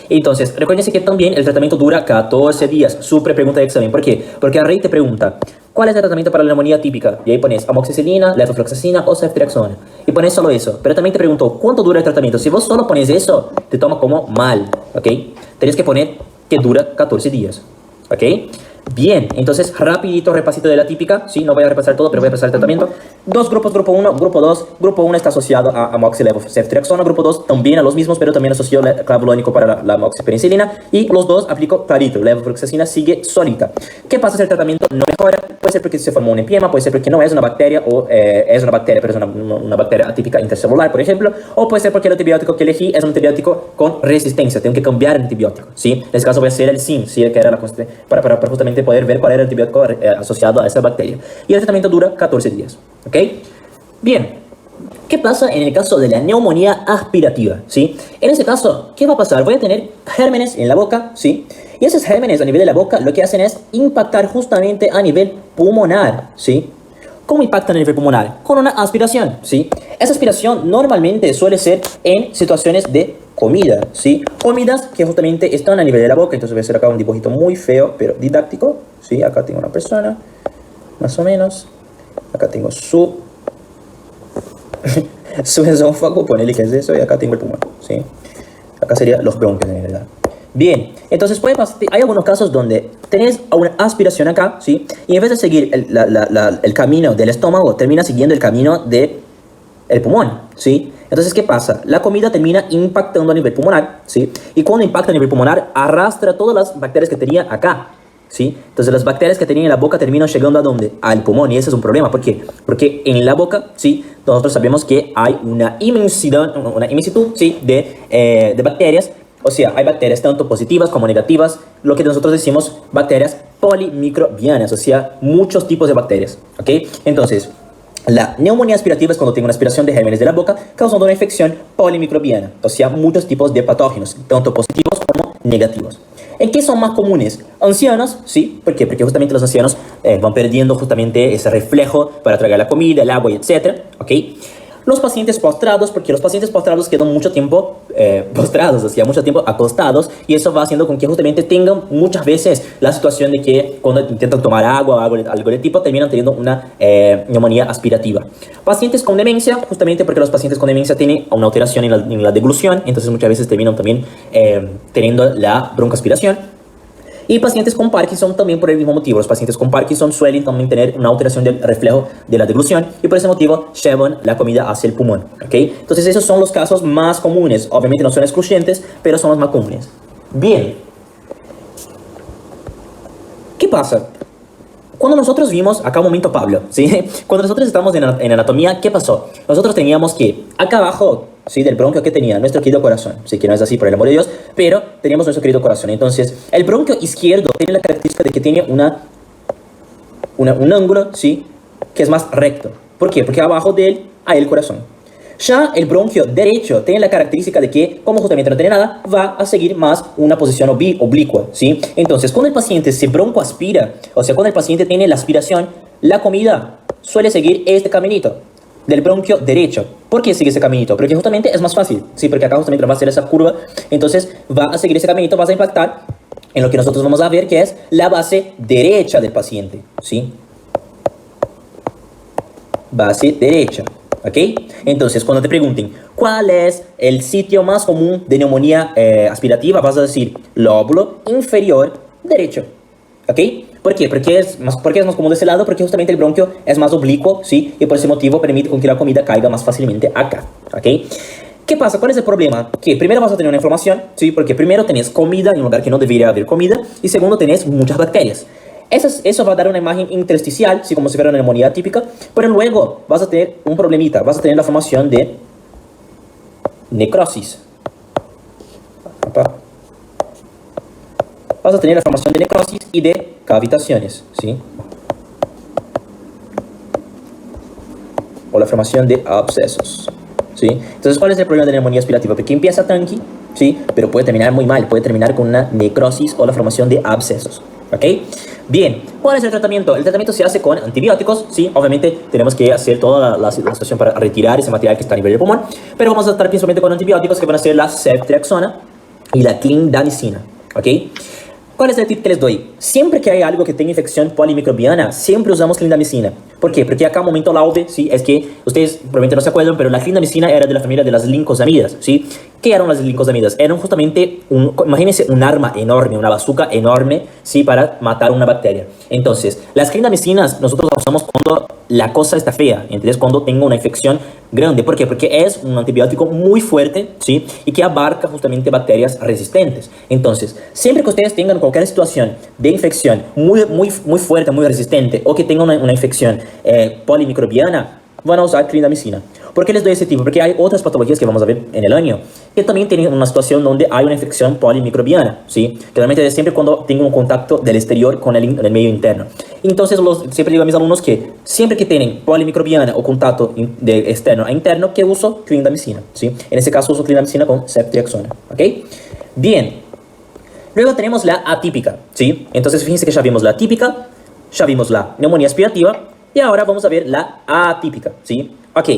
Entonces, recuérdense que también el tratamiento dura 14 días. Súper pregunta de examen. ¿Por qué? Porque el rey te pregunta, ¿cuál es el tratamiento para la neumonía típica? Y ahí pones amoxicilina, levofloxacina o ceftriaxona. Y pones solo eso. Pero también te pregunto, ¿cuánto dura el tratamiento? Si vos solo pones eso, te toma como mal, ¿ok? Tenés que poner que dura 14 días, ¿ok? Bien, entonces rapidito repasito de la típica, sí, no voy a repasar todo, pero voy a repasar el tratamiento. Dos grupos, grupo 1, grupo 2. Grupo 1 está asociado a amoxicilina, grupo 2 también a los mismos, pero también asoció clavulánico para la amoxipenicilina, y los dos aplico clarito, la levofloxacina sigue solita. ¿Qué pasa si el tratamiento no mejora? Puede ser porque se formó un empiema, puede ser porque no es una bacteria, o es una bacteria, pero es una bacteria atípica intracelular, por ejemplo, o puede ser porque el antibiótico que elegí es un antibiótico con resistencia, tengo que cambiar el antibiótico, ¿sí? En este caso voy a hacer el SIM, ¿sí? Que era para justamente poder ver cuál era el antibiótico asociado a esa bacteria. Y el tratamiento dura 14 días, ¿ok? Bien, ¿qué pasa en el caso de la neumonía aspirativa? ¿Sí? En ese caso, ¿qué va a pasar? Voy a tener gérmenes en la boca, ¿sí? Y esos gérmenes a nivel de la boca lo que hacen es impactar justamente a nivel pulmonar, ¿sí? ¿Cómo impactan a nivel pulmonar? Con una aspiración, ¿sí? Esa aspiración normalmente suele ser en situaciones de comida, ¿sí? Comidas que justamente están a nivel de la boca. Entonces voy a hacer acá un dibujito muy feo, pero didáctico, ¿sí? Acá tengo una persona, más o menos. Acá tengo su esófago, ponele que es eso, y acá tengo el pulmón, ¿sí? Acá serían los bronquios en realidad. Bien, entonces puede pasar, hay algunos casos donde tenés una aspiración acá, ¿sí? Y en vez de seguir el camino del estómago, termina siguiendo el camino del pulmón, ¿sí? Entonces, ¿qué pasa? La comida termina impactando a nivel pulmonar, ¿sí? Y cuando impacta a nivel pulmonar, arrastra todas las bacterias que tenía acá, ¿sí? Entonces, las bacterias que tenía en la boca terminan llegando ¿a dónde? Al pulmón, y ese es un problema. ¿Por qué? Porque en la boca, ¿sí? Nosotros sabemos que hay una inmensidad, ¿sí? De bacterias. O sea, hay bacterias tanto positivas como negativas, lo que nosotros decimos bacterias polimicrobianas, o sea, muchos tipos de bacterias, ¿ok? Entonces, la neumonía aspirativa es cuando tengo una aspiración de gérmenes de la boca causando una infección polimicrobiana, o sea, muchos tipos de patógenos, tanto positivos como negativos. ¿En qué son más comunes? Ancianos, ¿sí? ¿Por qué? Porque justamente los ancianos van perdiendo justamente ese reflejo para tragar la comida, el agua, etc., ¿ok? Los pacientes postrados, porque los pacientes postrados quedan mucho tiempo postrados, o sea, mucho tiempo acostados, y eso va haciendo con que justamente tengan muchas veces la situación de que cuando intentan tomar agua o algo del tipo, terminan teniendo una neumonía aspirativa. Pacientes con demencia, justamente porque los pacientes con demencia tienen una alteración en la deglución, entonces muchas veces terminan también teniendo la broncoaspiración. Y pacientes con Parkinson también por el mismo motivo. Los pacientes con Parkinson suelen también tener una alteración del reflejo de la deglución y por ese motivo llevan la comida hacia el pulmón, ¿ok? Entonces esos son los casos más comunes. Obviamente no son excluyentes, pero son los más comunes. Bien. ¿Qué pasa? Cuando nosotros vimos, acá un momento Pablo, ¿sí? Cuando nosotros estamos en anatomía, ¿qué pasó? Nosotros teníamos que, acá abajo, ¿sí? Del bronquio que tenía nuestro querido corazón, sí, que no es así por el amor de Dios, pero teníamos nuestro querido corazón. Entonces, el bronquio izquierdo tiene la característica de que tiene un ángulo, ¿sí? Que es más recto. ¿Por qué? Porque abajo de él hay el corazón. Ya el bronquio derecho tiene la característica de que, como justamente no tiene nada, va a seguir más una posición oblicua, ¿sí? Entonces, cuando el paciente se broncoaspira, o sea, cuando el paciente tiene la aspiración, la comida suele seguir este caminito del bronquio derecho. ¿Por qué sigue ese caminito? Porque justamente es más fácil, ¿sí? Porque acá justamente va a hacer esa curva, entonces va a seguir ese caminito, vas a impactar en lo que nosotros vamos a ver, que es la base derecha del paciente, ¿sí? Base derecha. ¿Ok? Entonces, cuando te pregunten cuál es el sitio más común de neumonía aspirativa, vas a decir lóbulo inferior derecho. ¿Ok? ¿Por qué? Porque es más común de ese lado, porque justamente el bronquio es más oblicuo, ¿sí? Y por ese motivo permite que la comida caiga más fácilmente acá. ¿Ok? ¿Qué pasa? ¿Cuál es el problema? Que primero vas a tener una inflamación, ¿sí? Porque primero tenés comida en un lugar que no debería haber comida, y segundo tenés muchas bacterias. Eso va a dar una imagen intersticial, ¿sí? Como si fuera una neumonía típica, pero luego vas a tener un problemita, vas a tener la formación de necrosis. Vas a tener la formación de necrosis y de cavitaciones, ¿sí? O la formación de abscesos, ¿sí? Entonces, ¿cuál es el problema de la neumonía aspirativa? Porque empieza tranqui, ¿sí? Pero puede terminar muy mal, puede terminar con una necrosis o la formación de abscesos, ¿ok? Bien, ¿cuál es el tratamiento? El tratamiento se hace con antibióticos, sí, obviamente tenemos que hacer toda la situación para retirar ese material que está a nivel del pulmón, pero vamos a tratar principalmente con antibióticos que van a ser la ceftriaxona y la clindamicina, ¿ok? ¿Cuál es el tip que les doy? Siempre que hay algo que tenga infección polimicrobiana, siempre usamos clindamicina. ¿Por qué? Porque acá un momento la OVE, ¿sí? Es que ustedes probablemente no se acuerdan, pero la clindamicina era de la familia de las lincosamidas, ¿sí? ¿Qué eran las lincosamidas? Eran justamente, imagínense un arma enorme, una bazooka enorme, ¿sí? Para matar una bacteria. Entonces, las clindamicinas nosotros las usamos cuando la cosa está fea, ¿entendés? Cuando tengo una infección grande. ¿Por qué? Porque es un antibiótico muy fuerte, ¿sí? Y que abarca justamente bacterias resistentes. Entonces, siempre que ustedes tengan cualquier situación de infección muy fuerte, muy resistente, o que tengan una infección polimicrobiana, van a usar clindamicina. ¿Por qué les doy ese tipo? Porque hay otras patologías que vamos a ver en el año que también tienen una situación donde hay una infección polimicrobiana, ¿sí? Que realmente es siempre cuando tengo un contacto del exterior con el medio interno. Entonces, siempre digo a mis alumnos que siempre que tienen polimicrobiana o contacto de externo a interno, que uso clindamicina, ¿sí? En este caso uso clindamicina con ceftriaxona, ¿ok? Bien. Luego tenemos la atípica, ¿sí? Entonces, fíjense que ya vimos la atípica, ya vimos la neumonía aspirativa, y ahora vamos a ver la atípica, ¿sí? Ok,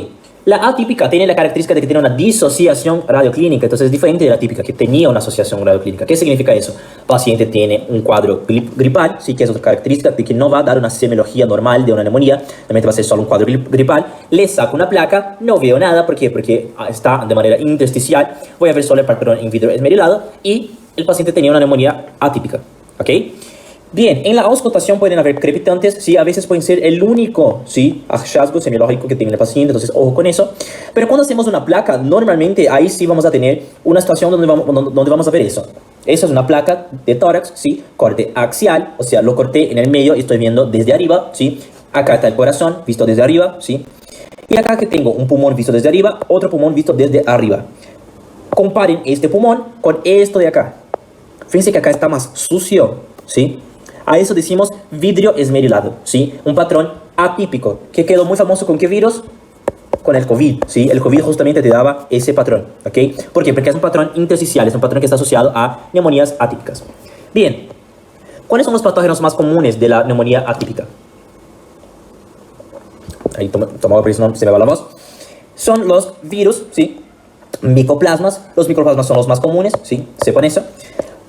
la atípica tiene la característica de que tiene una disociación radioclínica, entonces es diferente de la típica que tenía una asociación radioclínica. ¿Qué significa eso? El paciente tiene un cuadro gripal, ¿sí? Que es otra característica de que no va a dar una semiología normal de una neumonía, realmente va a ser solo un cuadro gripal. Le saco una placa, no veo nada, ¿por qué? Porque está de manera intersticial, voy a ver solo el patrón in vitro esmerilado y el paciente tenía una neumonía atípica, ¿ok? Bien, en la auscultación pueden haber crepitantes, sí, a veces pueden ser el único, sí, hallazgo semiológico que tiene el paciente, entonces ojo con eso. Pero cuando hacemos una placa, normalmente ahí sí vamos a tener una situación donde vamos a ver eso. Eso es una placa de tórax, sí, corte axial, o sea, lo corté en el medio y estoy viendo desde arriba, sí. Acá está el corazón, visto desde arriba, sí. Y acá que tengo un pulmón visto desde arriba, otro pulmón visto desde arriba. Comparen este pulmón con esto de acá. Fíjense que acá está más sucio, ¿sí? A eso decimos vidrio esmerilado, ¿sí? Un patrón atípico, que quedó muy famoso ¿con qué virus? Con el COVID, ¿sí? El COVID justamente te daba ese patrón, ¿ok? ¿Por qué? Porque es un patrón intersticial, es un patrón que está asociado a neumonías atípicas. Bien, ¿cuáles son los patógenos más comunes de la neumonía atípica? Ahí tomaba prisa, no se me va la voz. Son los virus, ¿sí? Micoplasmas, los micoplasmas son los más comunes, ¿sí? Sepan eso.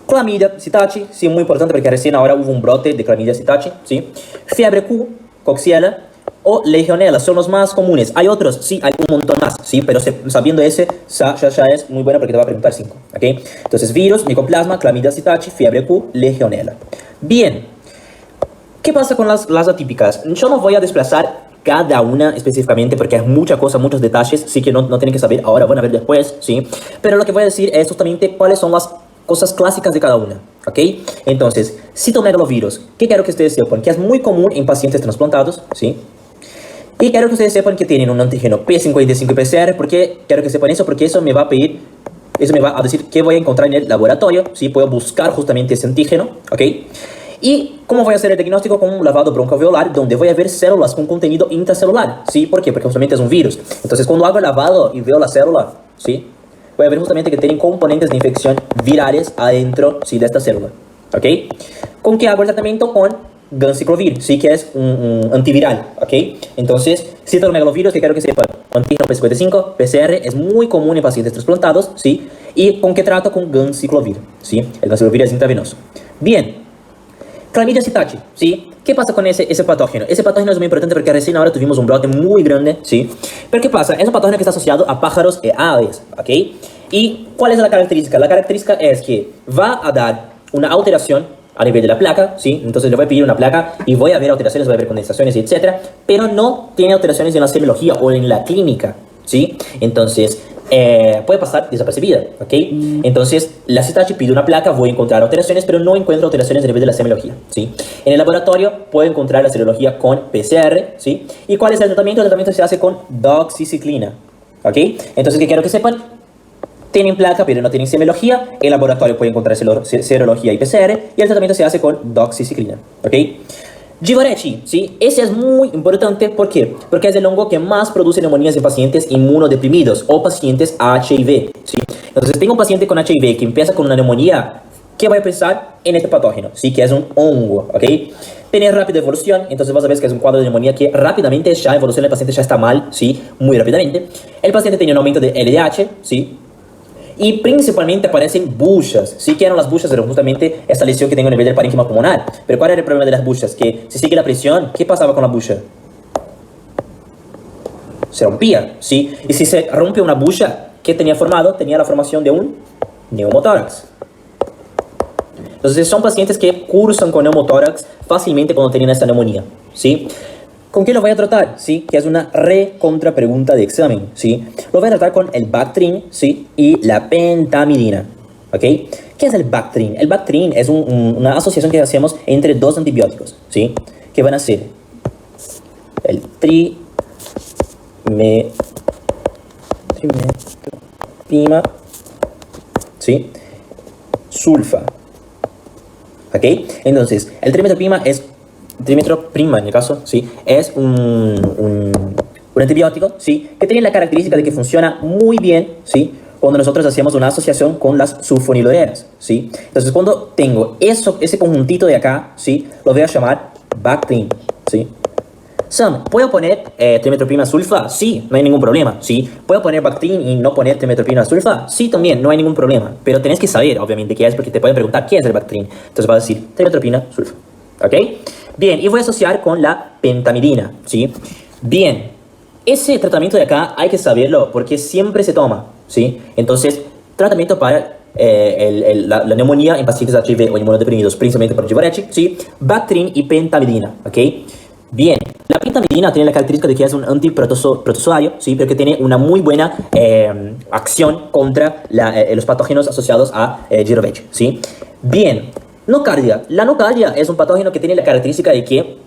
Clamidia psittaci, sí, muy importante porque recién ahora hubo un brote de clamidia psittaci, ¿sí? Fiebre Q, Coxiella, o Legionella son los más comunes. Hay otros, sí, hay un montón más, sí, pero sabiendo ese, ya es muy bueno porque te va a preguntar 5, ¿ok? Entonces, virus, micoplasma, Chlamydia psittaci, fiebre Q, Legionella. Bien, ¿qué pasa con las atípicas? Yo no voy a desplazar cada una específicamente porque es mucha cosa, muchos detalles, sí que no tienen que saber ahora, van a ver después, ¿sí? Pero lo que voy a decir es justamente cuáles son las cosas clásicas de cada una, ¿ok? Entonces, citomegalovirus, ¿qué quiero que ustedes sepan? Que es muy común en pacientes trasplantados, ¿sí? Y quiero que ustedes sepan que tienen un antígeno P55 PCR, porque quiero que sepan eso, porque eso me va a pedir, eso me va a decir qué voy a encontrar en el laboratorio, ¿sí? Puedo buscar justamente ese antígeno, ¿ok? ¿Y cómo voy a hacer el diagnóstico? Con un lavado broncoalveolar, donde voy a ver células con contenido intracelular, ¿sí? ¿Por qué? Porque justamente es un virus. Entonces, cuando hago el lavado y veo la célula, ¿sí? Voy a ver justamente que tienen componentes de infección virales adentro, ¿sí? De esta célula, ¿ok? ¿Con qué hago el tratamiento? Con ganciclovir, sí, que es un antiviral, ¿ok? Entonces, citomegalovirus, que quiero que sepan, antígeno P55, PCR, es muy común en pacientes trasplantados, ¿sí? ¿Y con qué trato? Con ganciclovir, ¿sí? El ganciclovir es intravenoso. Bien. Chlamydia psittaci, ¿sí? ¿Qué pasa con ese patógeno? Ese patógeno es muy importante porque recién ahora tuvimos un brote muy grande, ¿sí? Pero ¿qué pasa? Es un patógeno que está asociado a pájaros y aves, ¿ok? ¿Y cuál es la característica? La característica es que va a dar una alteración a nivel de la placa, ¿sí? Entonces le voy a pedir una placa y voy a ver alteraciones, voy a ver condensaciones, etcétera, pero no tiene alteraciones en la semiología o en la clínica, ¿sí? Entonces, puede pasar desapercibida, ¿ok? Entonces, la psittaci pide una placa, voy a encontrar alteraciones, pero no encuentro alteraciones a nivel de la semiología, ¿sí? En el laboratorio puedo encontrar la serología con PCR, ¿sí? ¿Y cuál es el tratamiento? El tratamiento se hace con doxiciclina, ¿ok? Entonces, ¿qué quiero que sepan? Tienen placa, pero no tienen semiología. El laboratorio puede encontrar serología y PCR, y el tratamiento se hace con doxiciclina, ¿ok? Givareci, ¿sí? Ese es muy importante, ¿por qué? Porque es el hongo que más produce neumonías en pacientes inmunodeprimidos o pacientes HIV, ¿sí? Entonces, tengo un paciente con HIV que empieza con una neumonía, ¿qué voy a pensar? En este patógeno, ¿sí? Que es un hongo, ¿ok? Tiene rápida evolución, entonces vas a ver que es un cuadro de neumonía que rápidamente ya evoluciona, el paciente ya está mal, ¿sí? Muy rápidamente. El paciente tiene un aumento de LDH, ¿sí? Y principalmente aparecen buchas. Sí que eran las buchas, pero justamente esta lesión que tengo a nivel del parénquima pulmonar. Pero ¿cuál era el problema de las buchas? Que si sigue la presión, ¿qué pasaba con la bucha? Se rompía, ¿sí? Y si se rompe una bucha, ¿qué tenía formado? Tenía la formación de un neumotórax. Entonces son pacientes que cursan con neumotórax fácilmente cuando tienen esta neumonía, ¿sí? ¿Con qué lo voy a tratar? ¿Sí? Que es una recontra pregunta de examen, ¿sí? Lo voy a tratar con el Bactrim, ¿sí? Y la pentamidina, ¿ok? ¿Qué es el Bactrim? El Bactrim es una asociación que hacemos entre dos antibióticos, ¿sí? Que van a ser el trimetopima, ¿sí? Sulfa, ¿ok? Entonces, el trimetopima es trimetroprima en el caso, ¿sí? Es un antibiótico, ¿sí? Que tiene la característica de que funciona muy bien, ¿sí? Cuando nosotros hacemos una asociación con las sulfonilureas, ¿sí? Entonces, cuando tengo ese conjuntito de acá, ¿sí? Lo voy a llamar Bactrim, ¿sí? Sam, ¿puedo poner trimetopima sulfa? Sí, no hay ningún problema, ¿sí? ¿Puedo poner Bactrim y no poner trimetopima sulfa? Sí, también, no hay ningún problema. Pero tenés que saber, obviamente, qué es, porque te pueden preguntar qué es el Bactrim. Entonces vas a decir trimetopima sulfa, ¿ok? Bien, y voy a asociar con la pentamidina, ¿sí? Bien, ese tratamiento de acá hay que saberlo porque siempre se toma, ¿sí? Entonces, tratamiento para la neumonía en pacientes HIV o inmunodeprimidos, principalmente por Givareci, ¿sí? Bactrim y pentamidina, ¿ok? Bien, la pentamidina tiene la característica de que es un antiprotozoario, ¿sí? Pero que tiene una muy buena acción contra los patógenos asociados a Givareci, ¿sí? Bien. Nocardia. La nocardia es un patógeno que tiene la característica de que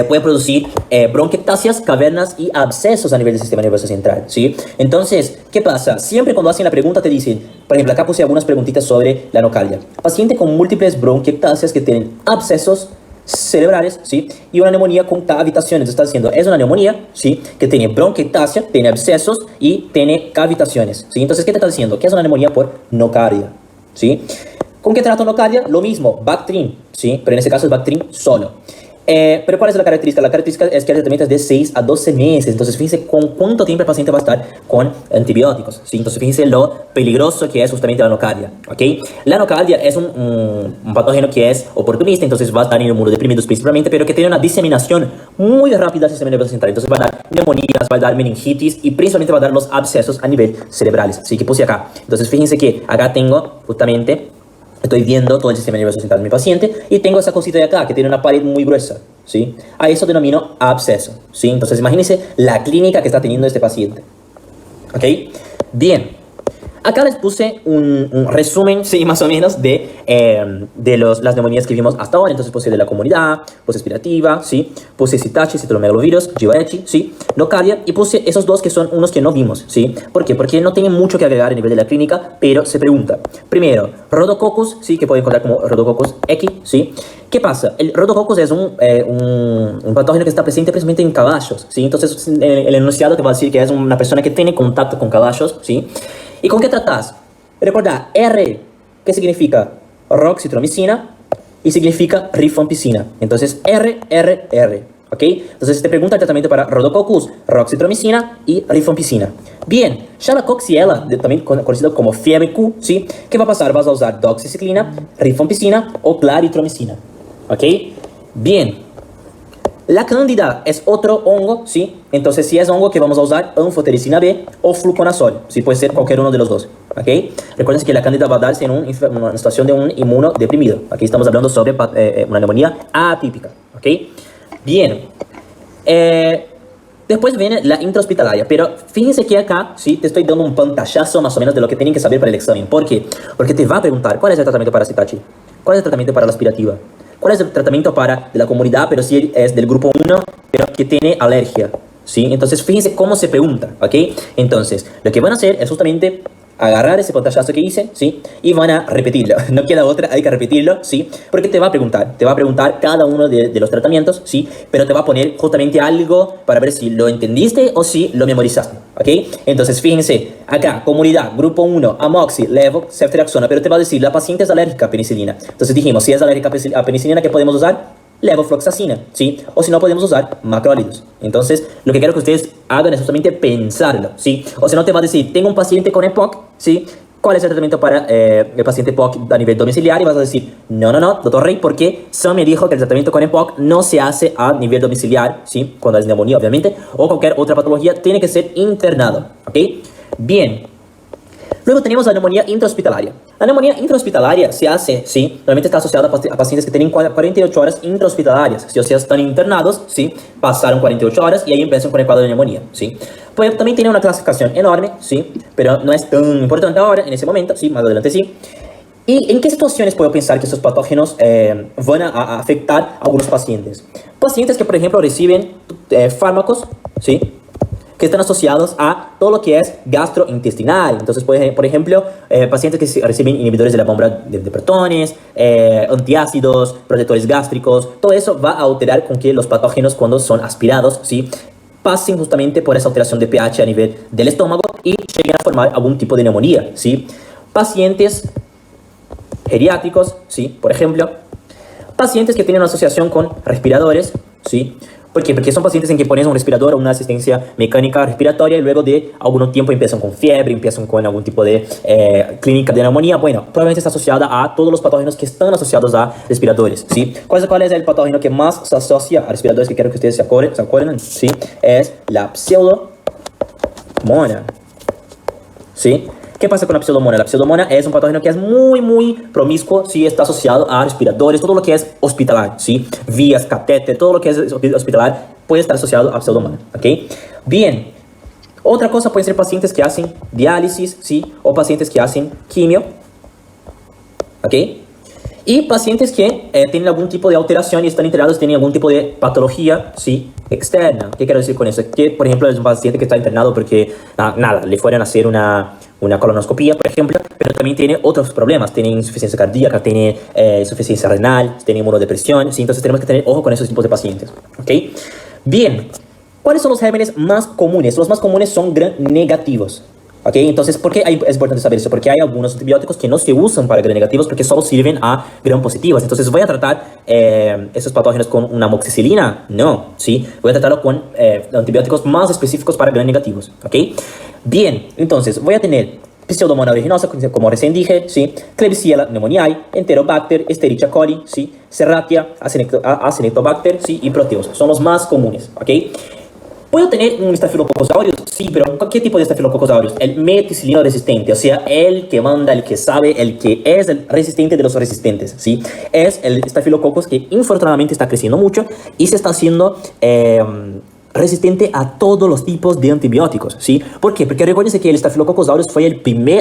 puede producir bronquiectasias, cavernas y abscesos a nivel del sistema nervioso central, ¿sí? Entonces, ¿qué pasa? Siempre cuando hacen la pregunta te dicen, por ejemplo, acá puse algunas preguntitas sobre la nocardia. Paciente con múltiples bronquiectasias que tienen abscesos cerebrales, ¿sí? Y una neumonía con cavitaciones. Está diciendo, es una neumonía, ¿sí? Que tiene bronquiectasia, tiene abscesos y tiene cavitaciones, ¿sí? Entonces, ¿qué te está diciendo? Que es una neumonía por nocardia, ¿sí? ¿Con qué trato nocardia? Lo mismo, Bactrim, ¿sí? Pero en este caso es Bactrim solo. Pero ¿cuál es la característica? La característica es que el tratamiento es de 6 a 12 meses. Entonces, fíjense con cuánto tiempo el paciente va a estar con antibióticos. ¿Sí? Entonces, fíjense lo peligroso que es justamente la nocardia. ¿Okay? La nocardia es un patógeno que es oportunista, entonces va a estar en inmunodeprimidos principalmente, pero que tiene una diseminación muy rápida al sistema nervioso central. Entonces, va a dar neumonías, va a dar meningitis y principalmente va a dar los abscesos a nivel cerebrales. Así que puse acá. Entonces, fíjense que acá tengo justamente... Estoy viendo todo el sistema nervioso central de mi paciente y tengo esa cosita de acá que tiene una pared muy gruesa, ¿sí? A eso denomino absceso, ¿sí? Entonces imagínense la clínica que está teniendo este paciente, ¿ok? Bien, acá les puse un resumen, sí, más o menos, de las neumonías que vimos hasta ahora. Entonces puse de la comunidad, puse aspirativa, ¿sí? Puse Citachi, citomegalovirus, Givaechi, ¿sí? Nocardia, y puse esos dos que son unos que no vimos, ¿sí? ¿Por qué? Porque no tienen mucho que agregar a nivel de la clínica, pero se pregunta. Primero, Rhodococcus, ¿sí? Que pueden encontrar como Rhodococcus X, ¿sí? ¿Qué pasa? El Rhodococcus es un patógeno que está presente principalmente en caballos, ¿sí? Entonces el enunciado te va a decir que es una persona que tiene contacto con caballos, ¿sí? ¿Y con qué tratas? Recuerda, R, ¿qué significa? Roxitromicina y significa rifampicina. Entonces, R, R, R. ¿Ok? Entonces, te pregunta el tratamiento para Rhodococcus, roxitromicina y rifampicina. Bien, ya la Coxiella, también conocido como fiebre Q, ¿sí? ¿Qué va a pasar? Vas a usar doxiciclina, rifampicina o claritromicina. ¿Ok? Bien. La cándida es otro hongo, ¿sí? Entonces, si es hongo, que vamos a usar anfotericina B o fluconazol, ¿sí? Puede ser cualquier uno de los dos, ¿ok? Recuerden que la cándida va a darse en una situación de un inmunodeprimido. Aquí estamos hablando sobre una neumonía atípica, ¿ok? Bien. Después viene la intrahospitalaria, pero fíjense que acá, sí, te estoy dando un pantallazo más o menos de lo que tienen que saber para el examen. ¿Por qué? Porque te va a preguntar, ¿cuál es el tratamiento para Citachi? ¿Cuál es el tratamiento para la aspirativa? ¿Cuál es el tratamiento para de la comunidad, pero si es del grupo 1, pero que tiene alergia? ¿Sí? Entonces, fíjense cómo se pregunta, ¿ok? Entonces, lo que van a hacer es justamente agarrar ese pantallazo que hice, ¿sí? Y van a repetirlo. No queda otra, hay que repetirlo, ¿sí? Porque te va a preguntar cada uno de los tratamientos, ¿sí? Pero te va a poner justamente algo para ver si lo entendiste o si lo memorizaste, ¿ok? Entonces, fíjense, acá, comunidad, grupo 1, amoxi, levo, ceftriaxona, pero te va a decir, la paciente es alérgica a penicilina. Entonces dijimos, si es alérgica a penicilina, ¿qué podemos usar? Levofloxacina, ¿sí? O si no, podemos usar macrólidos. Entonces, lo que quiero que ustedes hagan es justamente pensarlo, ¿sí? O si no, te va a decir, tengo un paciente con EPOC, ¿sí? ¿Cuál es el tratamiento para el paciente EPOC a nivel domiciliar? Y vas a decir, no, doctor Rey, porque Sam me dijo que el tratamiento con EPOC no se hace a nivel domiciliar, ¿sí? Cuando es neumonía, obviamente, o cualquier otra patología, tiene que ser internado, ¿ok? Bien. Luego tenemos la neumonía intrahospitalaria. La neumonía intrahospitalaria se hace, ¿sí? Normalmente está asociada a pacientes que tienen 48 horas intrahospitalarias. Si están internados, ¿sí? Pasaron 48 horas y ahí empiezan con el cuadro de neumonía, ¿sí? Pues también tiene una clasificación enorme, ¿sí? Pero no es tan importante ahora, en ese momento, ¿sí? Más adelante sí. ¿Y en qué situaciones puedo pensar que estos patógenos van a afectar a algunos pacientes? Pacientes que, por ejemplo, reciben fármacos, ¿sí? Que están asociados a todo lo que es gastrointestinal. Entonces, por ejemplo, pacientes que reciben inhibidores de la bomba de pretones, antiácidos, protectores gástricos, todo eso va a alterar con que los patógenos, cuando son aspirados, ¿sí? Pasen justamente por esa alteración de pH a nivel del estómago y lleguen a formar algún tipo de neumonía, ¿sí? Pacientes geriátricos, ¿sí? Por ejemplo, pacientes que tienen una asociación con respiradores, ¿sí? ¿Por qué? Porque son pacientes en que pones un respirador o una asistencia mecánica respiratoria y luego de algún tiempo empiezan con fiebre, empiezan con algún tipo de clínica de neumonía. Bueno, probablemente está asociada a todos los patógenos que están asociados a respiradores, ¿sí? ¿Cuál es el patógeno que más se asocia a respiradores, que quiero que ustedes se acuerden? ¿Sí? Es la pseudomonas, ¿sí? ¿Qué pasa con la pseudomonas? La pseudomonas es un patógeno que es muy promiscuo, ¿sí? Está asociado a respiradores, todo lo que es hospitalar, ¿sí? Vías, catéter, todo lo que es hospitalar puede estar asociado a pseudomonas, ¿ok? Bien, otra cosa pueden ser pacientes que hacen diálisis, ¿sí? O pacientes que hacen quimio, ¿ok? Y pacientes que tienen algún tipo de alteración y están internados, tienen algún tipo de patología, ¿sí? Externa. ¿Qué quiero decir con eso? Que, por ejemplo, es un paciente que está internado porque, le fueron a hacer una colonoscopía, por ejemplo, pero también tiene otros problemas. Tiene insuficiencia cardíaca, tiene insuficiencia renal, tiene inmunodepresión, ¿sí? Entonces tenemos que tener ojo con esos tipos de pacientes, ¿ok? Bien, ¿cuáles son los gérmenes más comunes? Los más comunes son gram negativos, ¿Ok? Entonces, ¿por qué es importante saber eso? Porque hay algunos antibióticos que no se usan para gram negativos porque solo sirven a gram positivos. Entonces, ¿voy a tratar esos patógenos con una amoxicilina? No, ¿sí? Voy a tratarlo con antibióticos más específicos para gram negativos. ¿Ok? Bien, entonces, voy a tener Pseudomonas aeruginosa, como recién dije, ¿sí? Klebsiella pneumoniae, Enterobacter, Escherichia coli, ¿sí? Serratia, Acinetobacter, ¿sí? Y Proteus. Son los más comunes, ¿ok? ¿Puedo tener un Staphylococcus aureus? Sí, pero ¿qué tipo de Staphylococcus aureus? El meticilino resistente, o sea, el que manda, el que sabe, el que es el resistente de los resistentes, ¿sí? Es el Staphylococcus que infortunadamente está creciendo mucho y se está haciendo resistente a todos los tipos de antibióticos, ¿sí? ¿Por qué? Porque recuérdense que el Staphylococcus aureus fue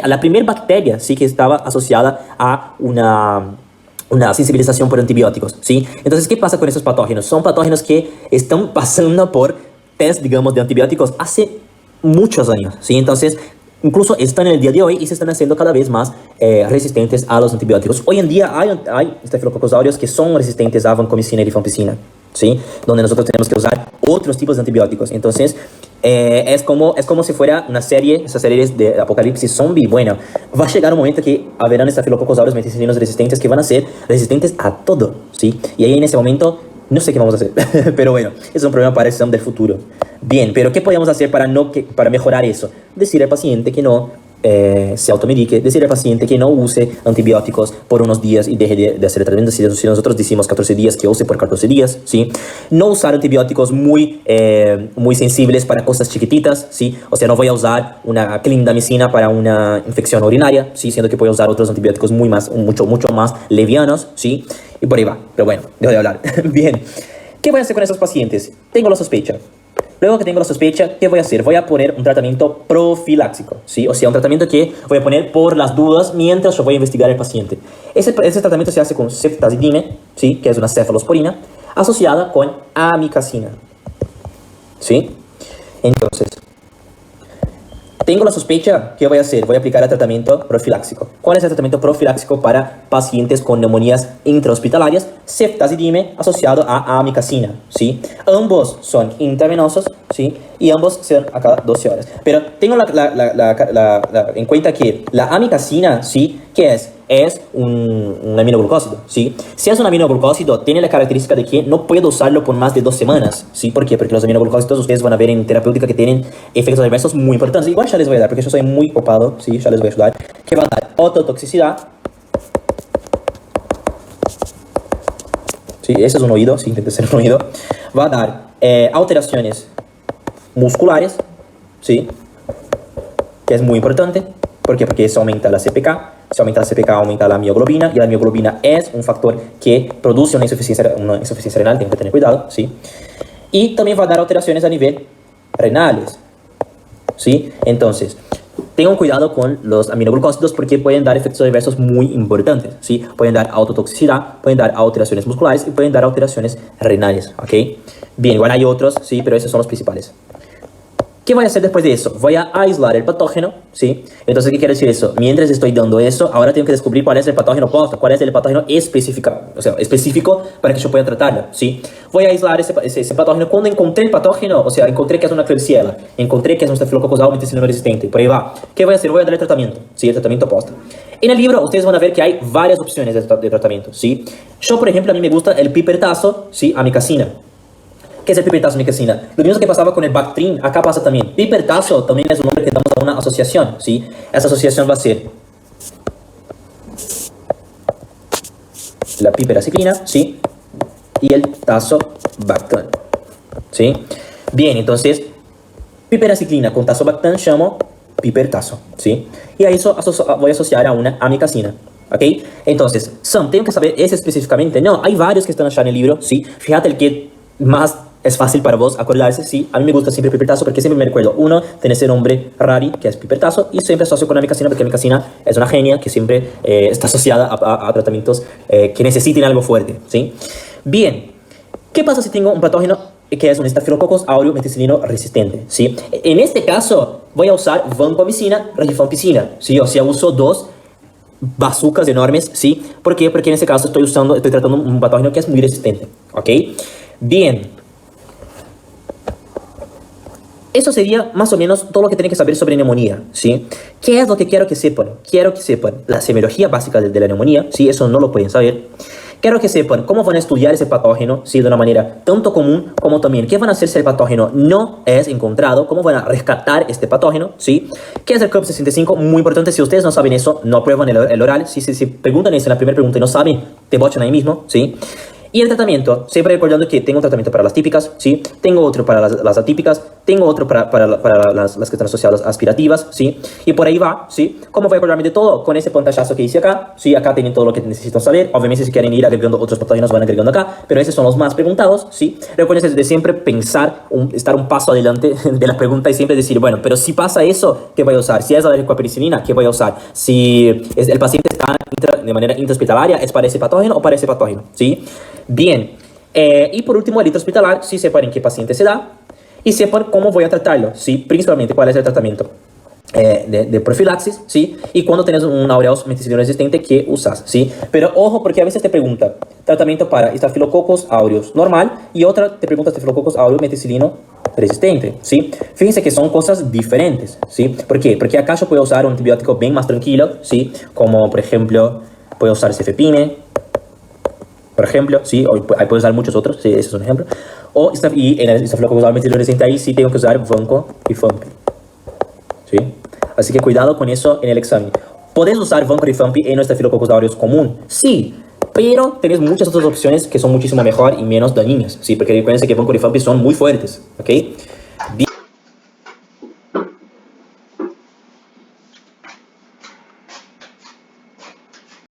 la primera bacteria, ¿sí? Que estaba asociada a una sensibilización por antibióticos, ¿sí? Entonces, ¿qué pasa con esos patógenos? Son patógenos que están pasando por test, digamos, de antibióticos hace muchos años, ¿sí? Entonces, incluso están en el día de hoy y se están haciendo cada vez más resistentes a los antibióticos. Hoy en día hay Staphylococcus aureus que son resistentes a vancomicina y rifampicina, ¿sí? Donde nosotros tenemos que usar otros tipos de antibióticos. Entonces, es como si fuera esas series de apocalipsis zombie. Bueno, va a llegar un momento que habrán Staphylococcus aureus meticilinos resistentes que van a ser resistentes a todo, ¿sí? Y ahí en ese momento no sé qué vamos a hacer, pero bueno, es un problema para el examen del futuro. Bien, pero ¿qué podemos hacer para mejorar eso? Decir al paciente que no se automedique, decir al paciente que no use antibióticos por unos días y deje de hacer el tratamiento. Si nosotros decimos 14 días, que use por 14 días, ¿sí? No usar antibióticos muy sensibles para cosas chiquititas, ¿sí? O sea, no voy a usar una clindamicina para una infección urinaria, ¿sí? Siendo que puedo usar otros antibióticos mucho más levianos, ¿sí? Y por ahí va. Pero bueno, dejo de hablar. Bien. ¿Qué voy a hacer con esos pacientes? Tengo la sospecha. Luego que tengo la sospecha, ¿qué voy a hacer? Voy a poner un tratamiento profiláctico, ¿sí? O sea, un tratamiento que voy a poner por las dudas mientras yo voy a investigar al paciente. Ese tratamiento se hace con ceftazidime, ¿sí? Que es una cefalosporina, asociada con amikacina, ¿sí? Entonces, tengo la sospecha, ¿qué voy a hacer? Voy a aplicar el tratamiento profiláctico. ¿Cuál es el tratamiento profiláctico para pacientes con neumonías intrahospitalarias? Ceftazidime asociado a amikacina, ¿sí? Ambos son intravenosos, ¿sí? Y ambos se dan a cada 12 horas. Pero tengo en cuenta que la amikacina, ¿sí? ¿Qué es? Es un aminoglucósido, ¿sí? Si es un aminoglucósido, tiene la característica de que no puedo usarlo por más de 2 semanas, ¿sí? ¿Por qué? Porque los aminoglucósidos ustedes van a ver en terapéutica que tienen efectos adversos muy importantes. Igual ya les voy a dar, porque yo soy muy ocupado, ¿sí? Ya les voy a ayudar. Que va a dar ototoxicidad, ¿sí? Ese es un oído, sí, intenta ser un oído. Va a dar alteraciones musculares, ¿sí? Que es muy importante. ¿Por qué? Porque eso aumenta la CPK. Si aumenta la CPK, aumenta la mioglobina. Y la mioglobina es un factor que produce una insuficiencia renal. Tienen que tener cuidado, ¿sí? Y también va a dar alteraciones a nivel renales, ¿sí? Entonces, tengan cuidado con los aminoglucósidos porque pueden dar efectos adversos muy importantes, ¿sí? Pueden dar autotoxicidad, pueden dar alteraciones musculares y pueden dar alteraciones renales, ¿ok? Bien, igual hay otros, ¿sí? Pero esos son los principales. ¿Qué voy a hacer después de eso? Voy a aislar el patógeno, ¿sí? Entonces, ¿qué quiere decir eso? Mientras estoy dando eso, ahora tengo que descubrir cuál es el patógeno posto, cuál es el patógeno específico para que yo pueda tratarlo, ¿sí? Voy a aislar ese patógeno. Cuando encontré el patógeno, o sea, encontré que es una Klebsiella, encontré que es un Staphylococcus aureus meticilino resistente, por ahí va. ¿Qué voy a hacer? Voy a dar el tratamiento, ¿sí? El tratamiento posto. En el libro, ustedes van a ver que hay varias opciones de tratamiento, ¿sí? Yo, por ejemplo, a mí me gusta el pipertazo, ¿sí? Amikacina. ¿Qué es el pipertazo amikacina? Lo mismo que pasaba con el Bactrim, acá pasa también. Pipertazo también es un nombre que damos a una asociación, ¿sí? Esa asociación va a ser la piperaciclina, ¿sí? Y el tazobactam, ¿sí? Bien, entonces, piperaciclina con tazobactam llamo pipertazo, ¿sí? Y a eso voy a asociar a una amikacina, ¿ok? Entonces, tengo que saber ese específicamente. No, hay varios que están allá en el libro, ¿sí? Fíjate el que más es fácil para vos acordarse, sí. A mí me gusta siempre pipertazo porque siempre me recuerdo. Uno, tiene ese nombre rari, que es pipertazo, y siempre asocio con amikacina porque amikacina es una genia que siempre está asociada a tratamientos que necesiten algo fuerte, ¿sí? Bien, ¿qué pasa si tengo un patógeno que es un Staphylococcus aureus meticilino resistente, ¿sí? En este caso, voy a usar vancomicina, rifampicina, ¿sí? O sea, uso 2 bazucas enormes, ¿sí? ¿Por qué? Porque en este caso estoy tratando un patógeno que es muy resistente, ¿ok? Bien. eso sería más o menos todo lo que tienen que saber sobre neumonía, ¿sí? ¿Qué es lo que quiero que sepan? Quiero que sepan la semiología básica de la neumonía, ¿sí? Eso no lo pueden saber. Quiero que sepan cómo van a estudiar ese patógeno, ¿sí? De una manera tanto común como también qué van a hacer si el patógeno no es encontrado, cómo van a rescatar este patógeno, ¿sí? ¿Qué es el COP65? Muy importante, si ustedes no saben eso, no aprueban el oral. Si preguntan eso en la primera pregunta y no saben, te bochan ahí mismo, ¿sí? Y el tratamiento, siempre recordando que tengo un tratamiento para las típicas, ¿sí? Tengo otro para las atípicas, tengo otro para las que están asociadas a aspirativas, ¿sí? Y por ahí va, ¿sí? ¿Cómo voy a acordarme de todo? Con ese pantallazo que hice acá, ¿sí? Acá tienen todo lo que necesitan saber. Obviamente si quieren ir agregando otros patógenos van agregando acá, pero esos son los más preguntados, ¿sí? Recuerden de siempre pensar, estar un paso adelante de la pregunta y siempre decir, bueno, pero si pasa eso, ¿qué voy a usar? Si es alérgico a penicilina, ¿qué voy a usar? Si el paciente está de manera intrahospitalaria, ¿es para ese patógeno o para ese patógeno? ¿Sí? Bien, y por último el intrahospitalar, sí sepan en qué paciente se da y sepan cómo voy a tratarlo, ¿sí? Principalmente cuál es el tratamiento de profilaxis, ¿sí? Y cuando tienes un aureus meticilino resistente, ¿qué usas? ¿Sí? Pero ojo, porque a veces te pregunta tratamiento para Staphylococcus aureus normal y otra te pregunta Staphylococcus aureus meticilino resistente, ¿sí? Fíjense que son cosas diferentes, ¿sí? ¿Por qué? Porque acá yo puedo usar un antibiótico bien más tranquilo, ¿sí? Como por ejemplo, puedo usar cefepime, por ejemplo, sí, o ahí puedes usar muchos otros, sí, ese es un ejemplo. Y en el Staphylococcus aureus meticilino resistente ahí sí tengo que usar Vanco y Fampi, ¿sí? Así que cuidado con eso en el examen. ¿Puedes usar Vanco y Fampi en un Staphylococcus aureus común? Sí, pero tenés muchas otras opciones que son muchísimo mejor y menos dañinas, ¿sí? Porque recuerden que Vanco y Fampi son muy fuertes, ¿ok?